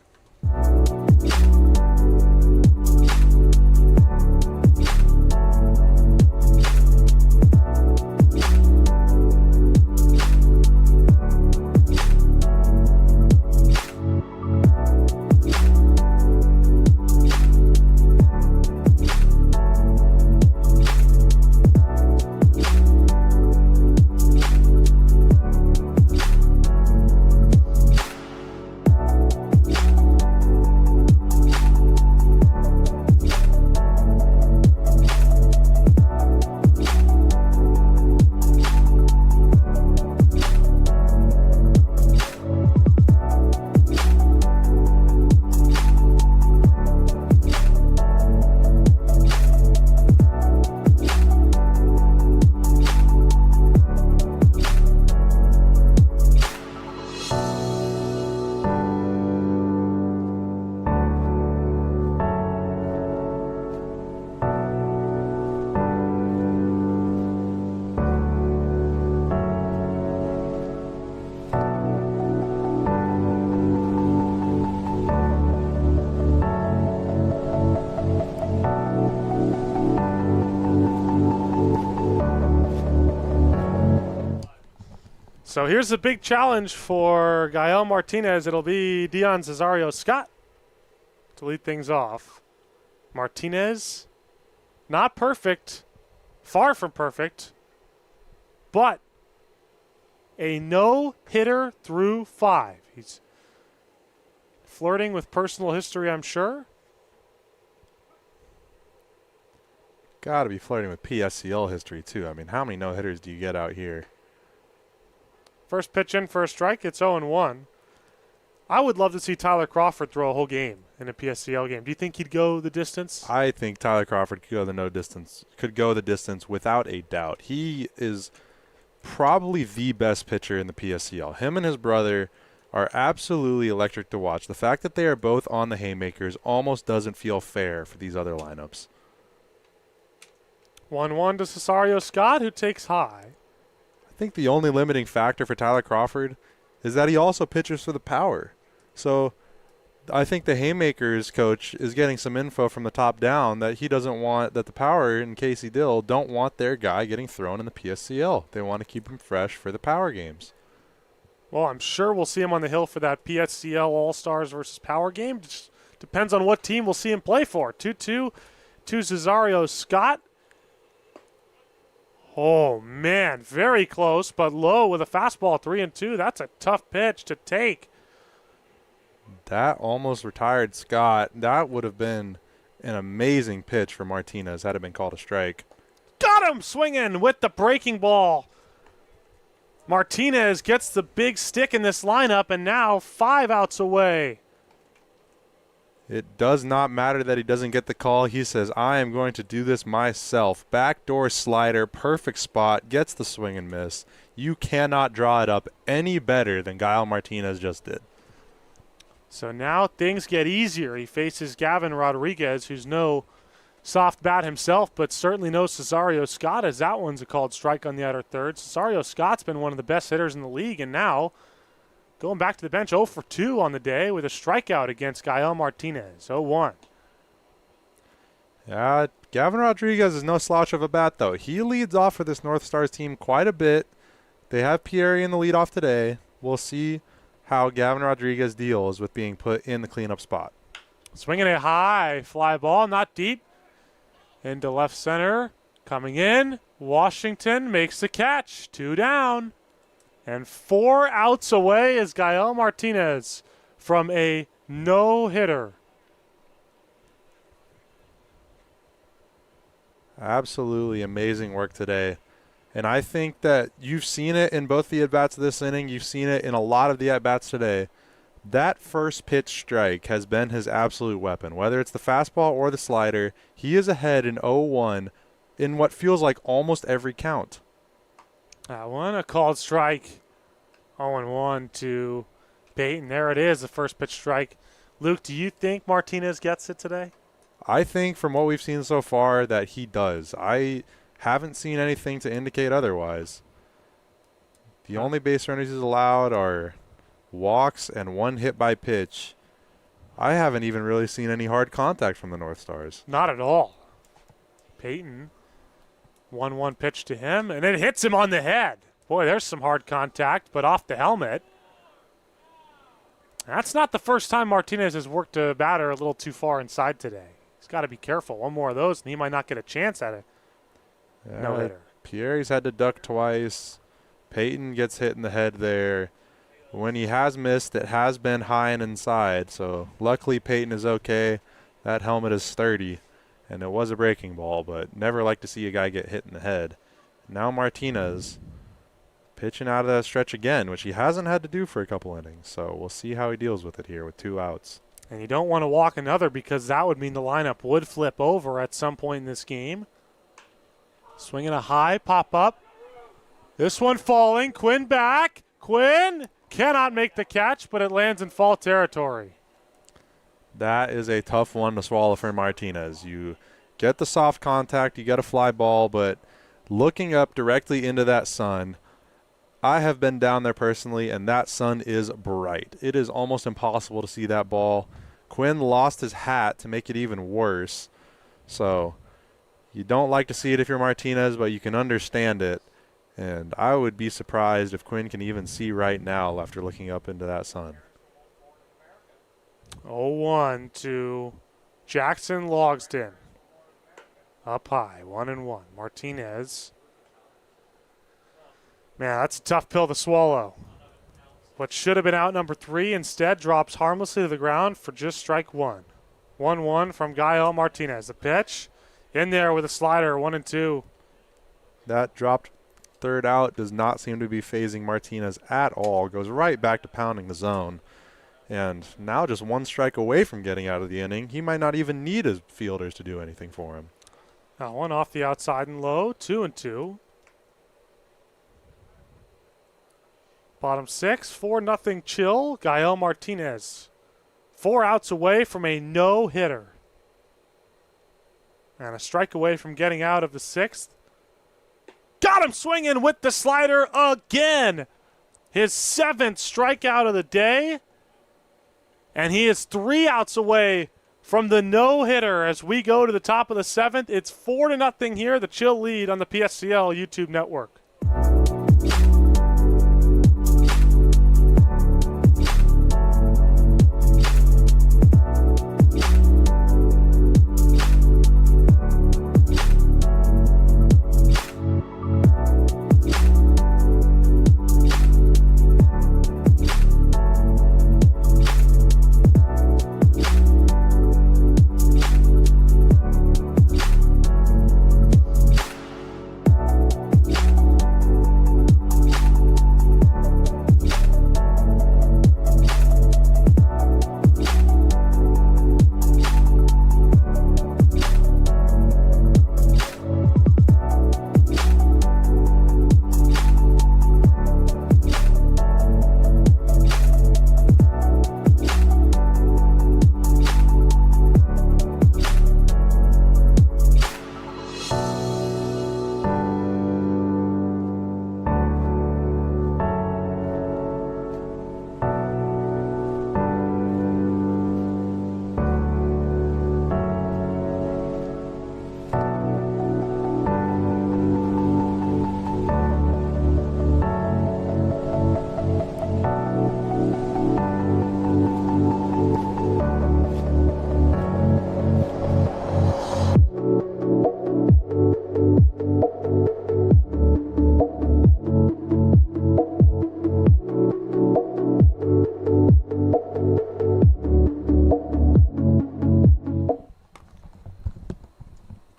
So here's a big challenge for Gael Martinez. It'll be Dion Cesario Scott to lead things off. Martinez, not perfect, far from perfect, but a no-hitter through 5. He's flirting with personal history, I'm sure. Got to be flirting with PSCL history, too. I mean, how many no-hitters do you get out here? First pitch in for a strike. It's 0-1. I would love to see Tyler Crawford throw a whole game in a PSCL game. Do you think he'd go the distance? I think Tyler Crawford could go the distance without a doubt. He is probably the best pitcher in the PSCL. Him and his brother are absolutely electric to watch. The fact that they are both on the haymakers almost doesn't feel fair for these other lineups. 1-1 to Cesario Scott, who takes high. I think the only limiting factor for Tyler Crawford is that he also pitches for the power. So I think the haymakers coach is getting some info from the top down that he doesn't want, that the power and Casey Dill don't want their guy getting thrown in the PSCL. They want to keep him fresh for the power games. Well, I'm sure we'll see him on the hill for that PSCL All-Stars versus Power game. Just depends on what team we'll see him play for. 2-2 to Cesario Scott. Oh, man, very close, but low with a fastball, 3-2. That's a tough pitch to take. That almost retired Scott. That would have been an amazing pitch for Martinez had it been called a strike. Got him swinging with the breaking ball. Martinez gets the big stick in this lineup, and now 5 outs away. It does not matter that he doesn't get the call. He says, I am going to do this myself. Backdoor slider, perfect spot, gets the swing and miss. You cannot draw it up any better than Gael Martinez just did. So now things get easier. He faces Gavin Rodriguez, who's no soft bat himself, but certainly no Cesario Scott, as that one's a called strike on the outer third. Cesario Scott's been one of the best hitters in the league, and now going back to the bench, 0 for 2 on the day with a strikeout against Gael Martinez, 0-1. Yeah, Gavin Rodriguez is no slouch of a bat, though. He leads off for this North Stars team quite a bit. They have Pierre in the leadoff today. We'll see how Gavin Rodriguez deals with being put in the cleanup spot. Swinging a high fly ball, not deep, into left center. Coming in, Washington makes the catch. 2 down. And 4 outs away is Gael Martinez from a no-hitter. Absolutely amazing work today. And I think that you've seen it in both the at-bats of this inning. You've seen it in a lot of the at-bats today. That first pitch strike has been his absolute weapon. Whether it's the fastball or the slider, he is ahead in 0-1 in what feels like almost every count. That one, a called strike. 0-1 to Peyton. There it is, the first pitch strike. Luke, do you think Martinez gets it today? I think from what we've seen so far that he does. I haven't seen anything to indicate otherwise. The only base runners he's allowed are walks and 1 hit by pitch. I haven't even really seen any hard contact from the North Stars. Not at all. Peyton, 1-1 pitch to him, and it hits him on the head. Boy, there's some hard contact, but off the helmet. That's not the first time Martinez has worked a batter a little too far inside today. He's got to be careful. One more of those, and he might not get a chance at it. No-hitter. Pierre's had to duck twice. Peyton gets hit in the head there. When he has missed, it has been high and inside, so luckily Peyton is okay. That helmet is sturdy, and it was a breaking ball, but never like to see a guy get hit in the head. Now Martinez pitching out of that stretch again, which he hasn't had to do for a couple innings, so we'll see how he deals with it here with 2 outs. And you don't want to walk another because that would mean the lineup would flip over at some point in this game. Swinging a high, pop up. This one falling. Quinn back. Quinn cannot make the catch, but it lands in foul territory. That is a tough one to swallow for Martinez. You get the soft contact, you get a fly ball, but looking up directly into that sun, I have been down there personally, and that sun is bright. It is almost impossible to see that ball. Quinn lost his hat to make it even worse. So you don't like to see it if you're Martinez, but you can understand it. And I would be surprised if Quinn can even see right now after looking up into that sun. 0-1 to Jackson Logsdon. Up high, 1-1. Martinez. Man, that's a tough pill to swallow. What should have been out number 3 instead drops harmlessly to the ground for just strike 1. 1-1 from Gael Martinez. The pitch in there with a slider, 1-2. That dropped third out does not seem to be phasing Martinez at all. Goes right back to pounding the zone. And now just 1 strike away from getting out of the inning. He might not even need his fielders to do anything for him. Now 1 off the outside and low, 2-2. Bottom 6, 4-0 Chill. Gael Martinez. 4 outs away from a no-hitter. And a strike away from getting out of the 6th. Got him swinging with the slider again. His 7th strikeout of the day. And he is 3 outs away from the no-hitter as we go to the top of the 7th. It's 4-0 here, the Chill lead on the PSCL YouTube network.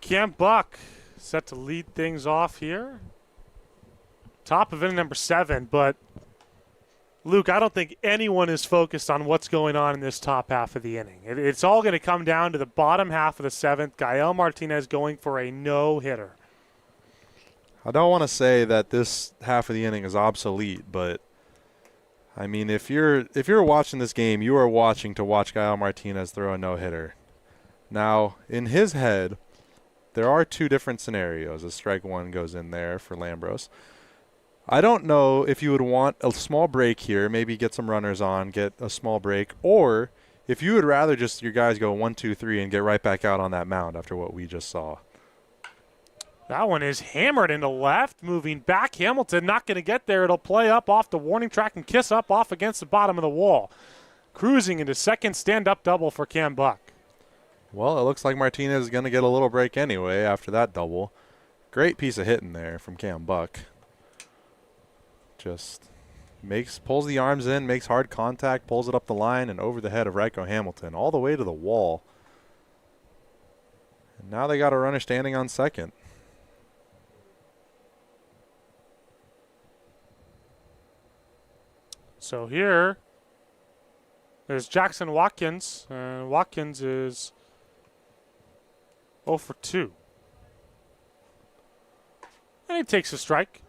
Cam Buck set to lead things off here. Top of inning number 7, but Luke, I don't think anyone is focused on what's going on in this top half of the inning. It's all going to come down to the bottom half of the 7th. Gael Martinez going for a no-hitter. I don't want to say that this half of the inning is obsolete, but I mean, if you're watching this game, you are watching to watch Gael Martinez throw a no-hitter. Now, in his head, there are 2 different scenarios as strike 1 goes in there for Lambros. I don't know if you would want a small break here, maybe get some runners on, get a small break, or if you would rather just your guys go 1, 2, 3 and get right back out on that mound after what we just saw. That one is hammered into left, moving back. Hamilton not going to get there. It'll play up off the warning track and kiss up off against the bottom of the wall. Cruising into second stand-up double for Cam Buck. Well, it looks like Martinez is going to get a little break anyway after that double. Great piece of hitting there from Cam Buck. Just pulls the arms in, makes hard contact, pulls it up the line and over the head of Ryko Hamilton, all the way to the wall. And now they got a runner standing on second. So here is Jackson Watkins, and Watkins is 0 for 2. And he takes a strike.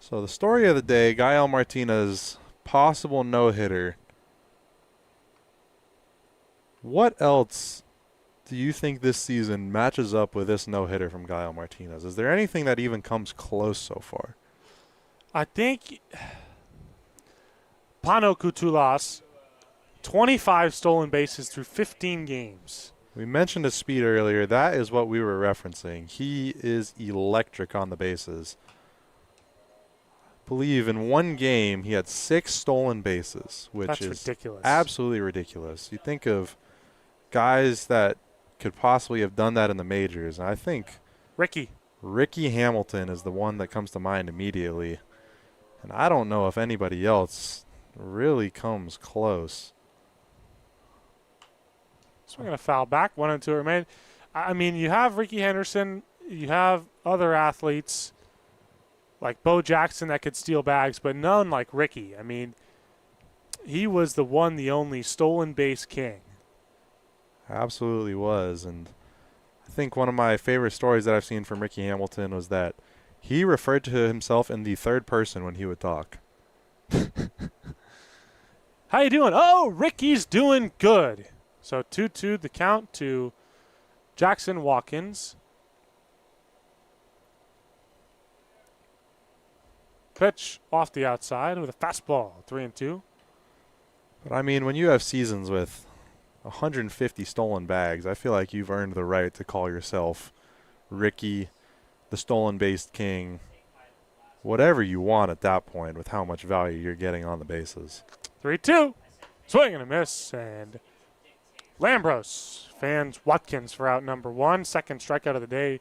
So the story of the day, Gael Martinez, possible no-hitter. What else do you think this season matches up with this no-hitter from Gael Martinez? Is there anything that even comes close so far? I think Pano Kutulas, 25 stolen bases through 15 games. We mentioned his speed earlier. That is what we were referencing. He is electric on the bases. I believe in one game he had 6 stolen bases, which That's is ridiculous. absolutely ridiculous. You think of guys that could possibly have done that in the majors, and I think Ricky Hamilton is the one that comes to mind immediately. And I don't know if anybody else really comes close. So we're going to foul back. 1 and 2 remain. I mean, you have Ricky Henderson. You have other athletes like Bo Jackson that could steal bags, but none like Ricky. I mean, he was the one, the only stolen base king. Absolutely was. And I think one of my favorite stories that I've seen from Ricky Hamilton was that he referred to himself in the third person when he would talk. How you doing? Oh, Ricky's doing good. So 2-2 the count to Jackson Watkins. Pitch off the outside with a fastball, 3-2. But I mean, when you have seasons with 150 stolen bags, I feel like you've earned the right to call yourself Ricky, the stolen base king, whatever you want at that point with how much value you're getting on the bases. 3-2. Swing and a miss. And Lambros fans Watkins for out number 1. Second strikeout of the day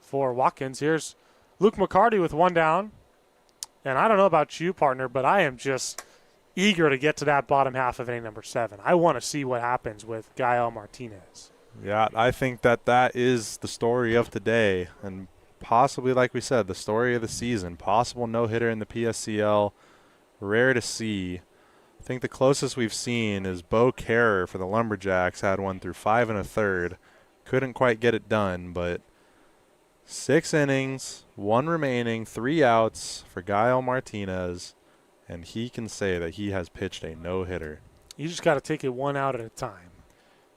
for Watkins. Here's Luke McCarty with 1 down. And I don't know about you, partner, but I am just eager to get to that bottom half of inning number 7. I want to see what happens with Gael Martinez. Yeah, I think that is the story of today, and possibly, like we said, the story of the season. Possible no-hitter in the PSCL. Rare to see. I think the closest we've seen is Bo Kerr for the Lumberjacks. Had one through 5 1/3. Couldn't quite get it done, but 6 innings, 1 remaining, 3 outs for Gael Martinez, and he can say that he has pitched a no-hitter. You just got to take it 1 out at a time.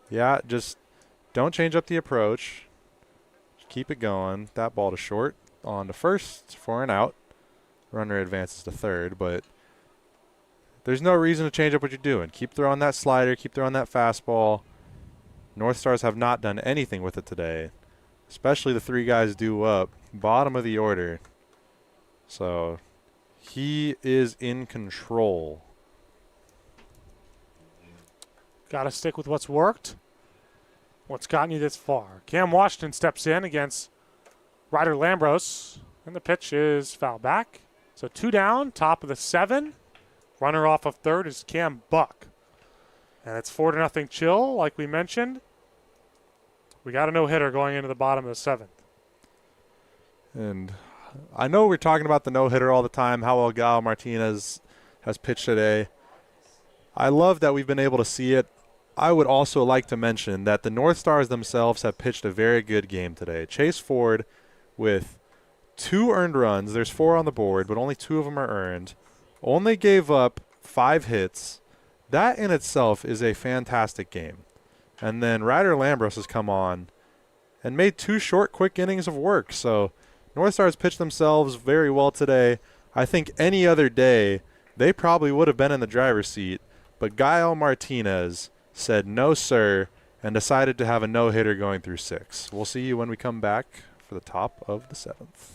Yeah, just don't change up the approach. Just keep it going. That ball to short, on to first for an out. Runner advances to third, but there's no reason to change up what you're doing. Keep throwing that slider, keep throwing that fastball. Northstars have not done anything with it today, especially the 3 guys due up, bottom of the order. So he is in control. Got to stick with what's worked, what's gotten you this far. Cam Washington steps in against Ryder Lambros, and the pitch is foul back. So 2 down, top of the 7. Runner off of third is Cam Buck. And it's 4-0 Chill, like we mentioned. We got a no-hitter going into the bottom of the 7th. And I know we're talking about the no-hitter all the time, how well Gael Martinez has pitched today. I love that we've been able to see it. I would also like to mention that the Northstars themselves have pitched a very good game today. Chase Ford with 2 earned runs. There's 4 on the board, but only 2 of them are earned. Only gave up 5 hits. That in itself is a fantastic game. And then Ryder Lambros has come on and made 2 short, quick innings of work. So Northstars pitched themselves very well today. I think any other day they probably would have been in the driver's seat. But Gael Martinez said no, sir, and decided to have a no-hitter going through 6. We'll see you when we come back for the top of the 7th.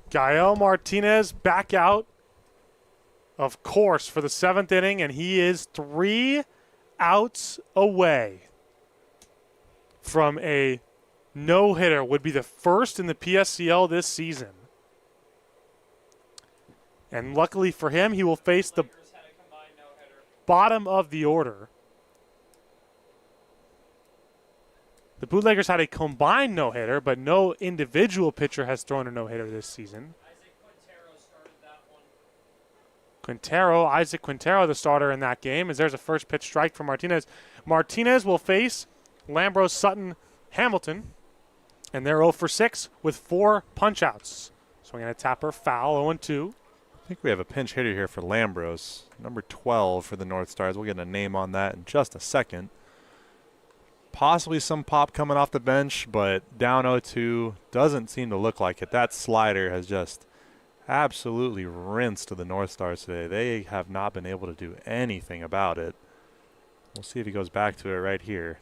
Gael Martinez back out, of course, for the 7th inning, and he is 3 outs away from a no-hitter. Would be the first in the PSCL this season. And luckily for him, he will face the Lakers had a combined no-hitter. bottom of the order. The Bootleggers had a combined no-hitter, but no individual pitcher has thrown a no-hitter this season. Isaac Quintero started that one. Isaac Quintero, the starter in that game, as there's a first pitch strike for Martinez. Martinez will face Lambros, Sutton, Hamilton, and they're 0 for 6 with 4 punch-outs. Swinging a tapper, foul, 0-2. I think we have a pinch hitter here for Lambros, number 12 for the Northstars. We'll get a name on that in just a second. Possibly some pop coming off the bench, but down 0-2 doesn't seem to look like it. That slider has just absolutely rinsed the Northstars today. They have not been able to do anything about it. We'll see if he goes back to it right here.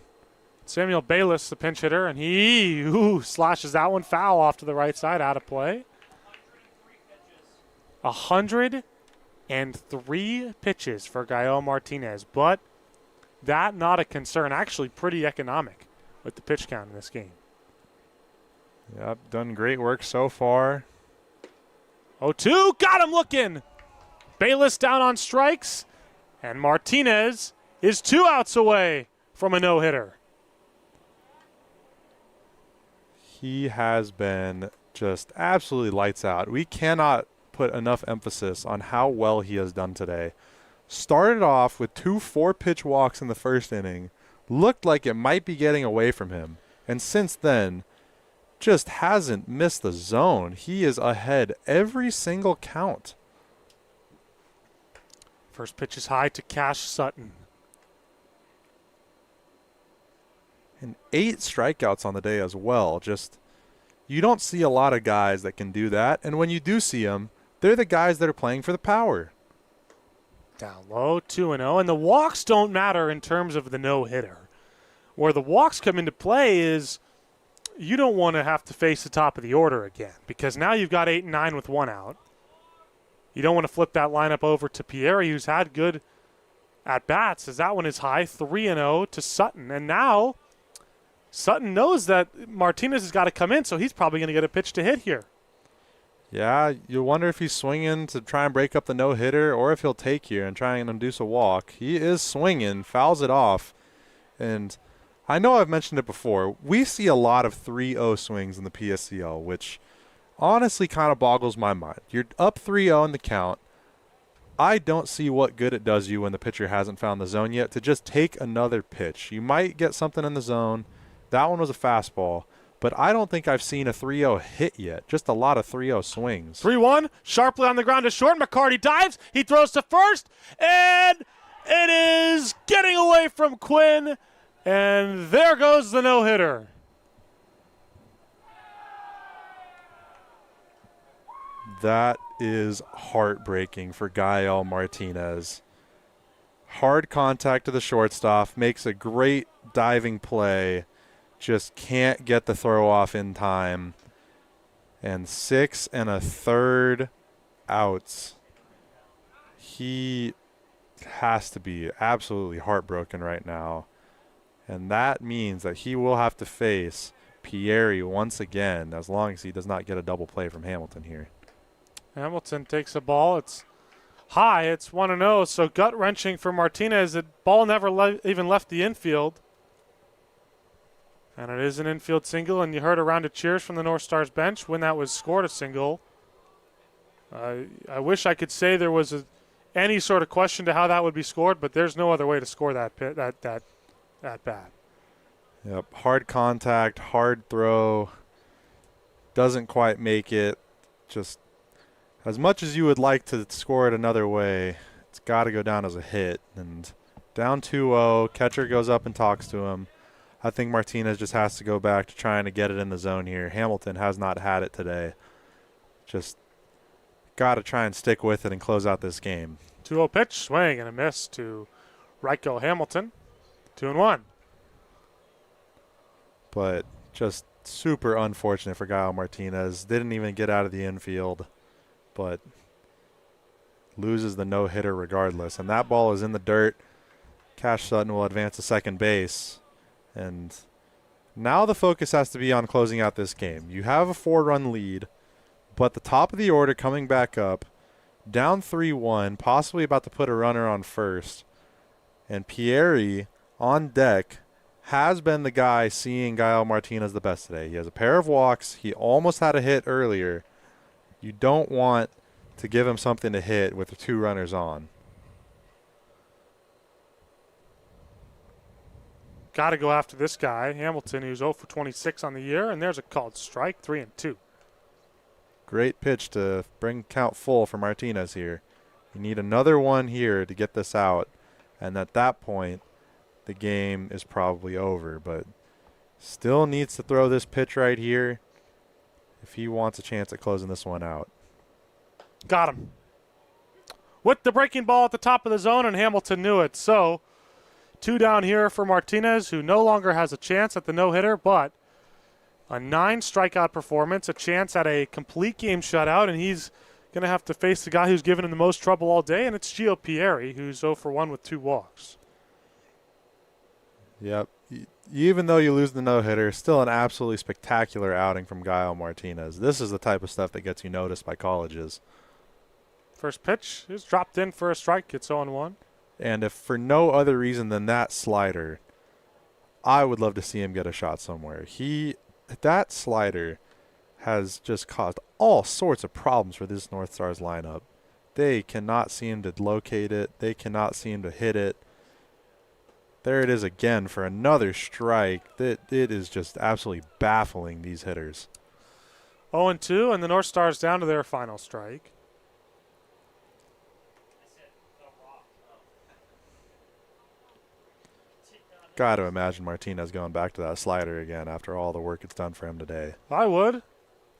Samuel Bayless, the pinch hitter, and he slashes that one foul off to the right side, out of play. 103 pitches for Gael Martinez, but that not a concern. Actually pretty economic with the pitch count in this game. Yep, done great work so far. 0-2, got him looking. Bayless down on strikes, and Martinez is 2 outs away from a no-hitter. He has been just absolutely lights out. We cannot put enough emphasis on how well he has done today. Started off with 2 4-pitch walks in the first inning. Looked like it might be getting away from him. And since then, just hasn't missed the zone. He is ahead every single count. First pitch is high to Cash Sutton. And 8 strikeouts on the day as well. Just, you don't see a lot of guys that can do that. And when you do see them, they're the guys that are playing for the power. Down low, 2-0. And the walks don't matter in terms of the no-hitter. Where the walks come into play is you don't want to have to face the top of the order again, because now you've got 8 and 9 with 1 out. You don't want to flip that lineup over to Pieri, who's had good at-bats, as that one is high, 3-0 to Sutton. And now Sutton knows that Martinez has got to come in, so he's probably going to get a pitch to hit here. Yeah, you wonder if he's swinging to try and break up the no-hitter or if he'll take here and try and induce a walk. He is swinging, fouls it off. And I know I've mentioned it before. We see a lot of 3-0 swings in the PSCL, which honestly kind of boggles my mind. You're up 3-0 in the count. I don't see what good it does you when the pitcher hasn't found the zone yet to just take another pitch. You might get something in the zone. That one was a fastball. But I don't think I've seen a 3-0 hit yet. Just a lot of 3-0 swings. 3-1, sharply on the ground to short. McCarty dives. He throws to first. And it is getting away from Quinn. And there goes the no-hitter. That is heartbreaking for Gael Martinez. Hard contact to the shortstop. Makes a great diving play. Just can't get the throw off in time. And 6 1/3 outs. He has to be absolutely heartbroken right now. And that means that he will have to face Pieri once again, as long as he does not get a double play from Hamilton here. Hamilton takes a ball. It's high. It's 1-0. So gut-wrenching for Martinez. The ball never even left the infield. And it is an infield single, and you heard a round of cheers from the Northstars bench when that was scored a single. I wish I could say there was any sort of question to how that would be scored, but there's no other way to score that bat. Yep, hard contact, hard throw. Doesn't quite make it. Just as much as you would like to score it another way, it's got to go down as a hit. And down 2-0, catcher goes up and talks to him. I think Martinez just has to go back to trying to get it in the zone here. Hamilton has not had it today. Just got to try and stick with it and close out this game. 2-0 pitch, swing and a miss to Ryko Hamilton. 2-1. But just super unfortunate for Gael Martinez. Didn't even get out of the infield, but loses the no-hitter regardless. And that ball is in the dirt. Cash Sutton will advance to second base. And now the focus has to be on closing out this game. You have a 4-run lead, but the top of the order coming back up, down 3-1, possibly about to put a runner on first. And Pieri on deck has been the guy seeing Gael Martinez the best today. He has a pair of walks. He almost had a hit earlier. You don't want to give him something to hit with the 2 runners on. Got to go after this guy, Hamilton, who's 0 for 26 on the year, and there's a called strike, 3-2. Great pitch to bring count full for Martinez here. You need another one here to get this out, and at that point, the game is probably over, but still needs to throw this pitch right here if he wants a chance at closing this one out. Got him. With the breaking ball at the top of the zone, and Hamilton knew it. So 2 down here for Martinez, who no longer has a chance at the no-hitter, but a 9 strikeout performance, a chance at a complete game shutout, and he's going to have to face the guy who's given him the most trouble all day, and it's Gio Pieri, who's 0 for 1 with 2 walks. Yep. Even though you lose the no-hitter, still an absolutely spectacular outing from Gael Martinez. This is the type of stuff that gets you noticed by colleges. First pitch is dropped in for a strike. It's 0-1. And if for no other reason than that slider, I would love to see him get a shot somewhere. That slider has just caused all sorts of problems for this North Stars lineup. They cannot seem to locate it. They cannot seem to hit it. There it is again for another strike. It is just absolutely baffling, these hitters. 0-2, and the North Stars down to their final strike. Got to imagine Martinez going back to that slider again after all the work it's done for him today. I would.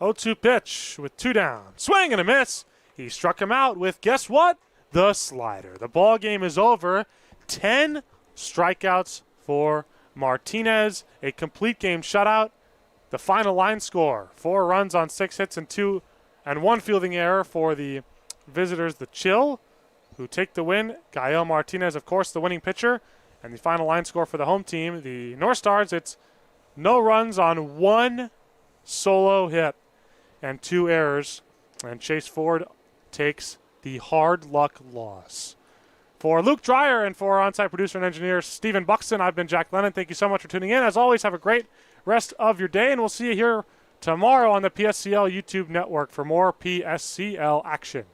0-2 pitch with 2 down. Swing and a miss. He struck him out with, guess what? The slider. The ball game is over. 10 strikeouts for Martinez. A complete game shutout. The final line score, 4 runs on 6 hits and 1 fielding error for the visitors, the Chill, who take the win. Gael Martinez, of course, the winning pitcher. And the final line score for the home team, the North Stars, it's no runs on 1 solo hit and 2 errors. And Chase Ford takes the hard luck loss. For Luke Dreyer and for our on-site producer and engineer Stephen Buxton, I've been Jack Lennon. Thank you so much for tuning in. As always, have a great rest of your day, and we'll see you here tomorrow on the PSCL YouTube network for more PSCL action.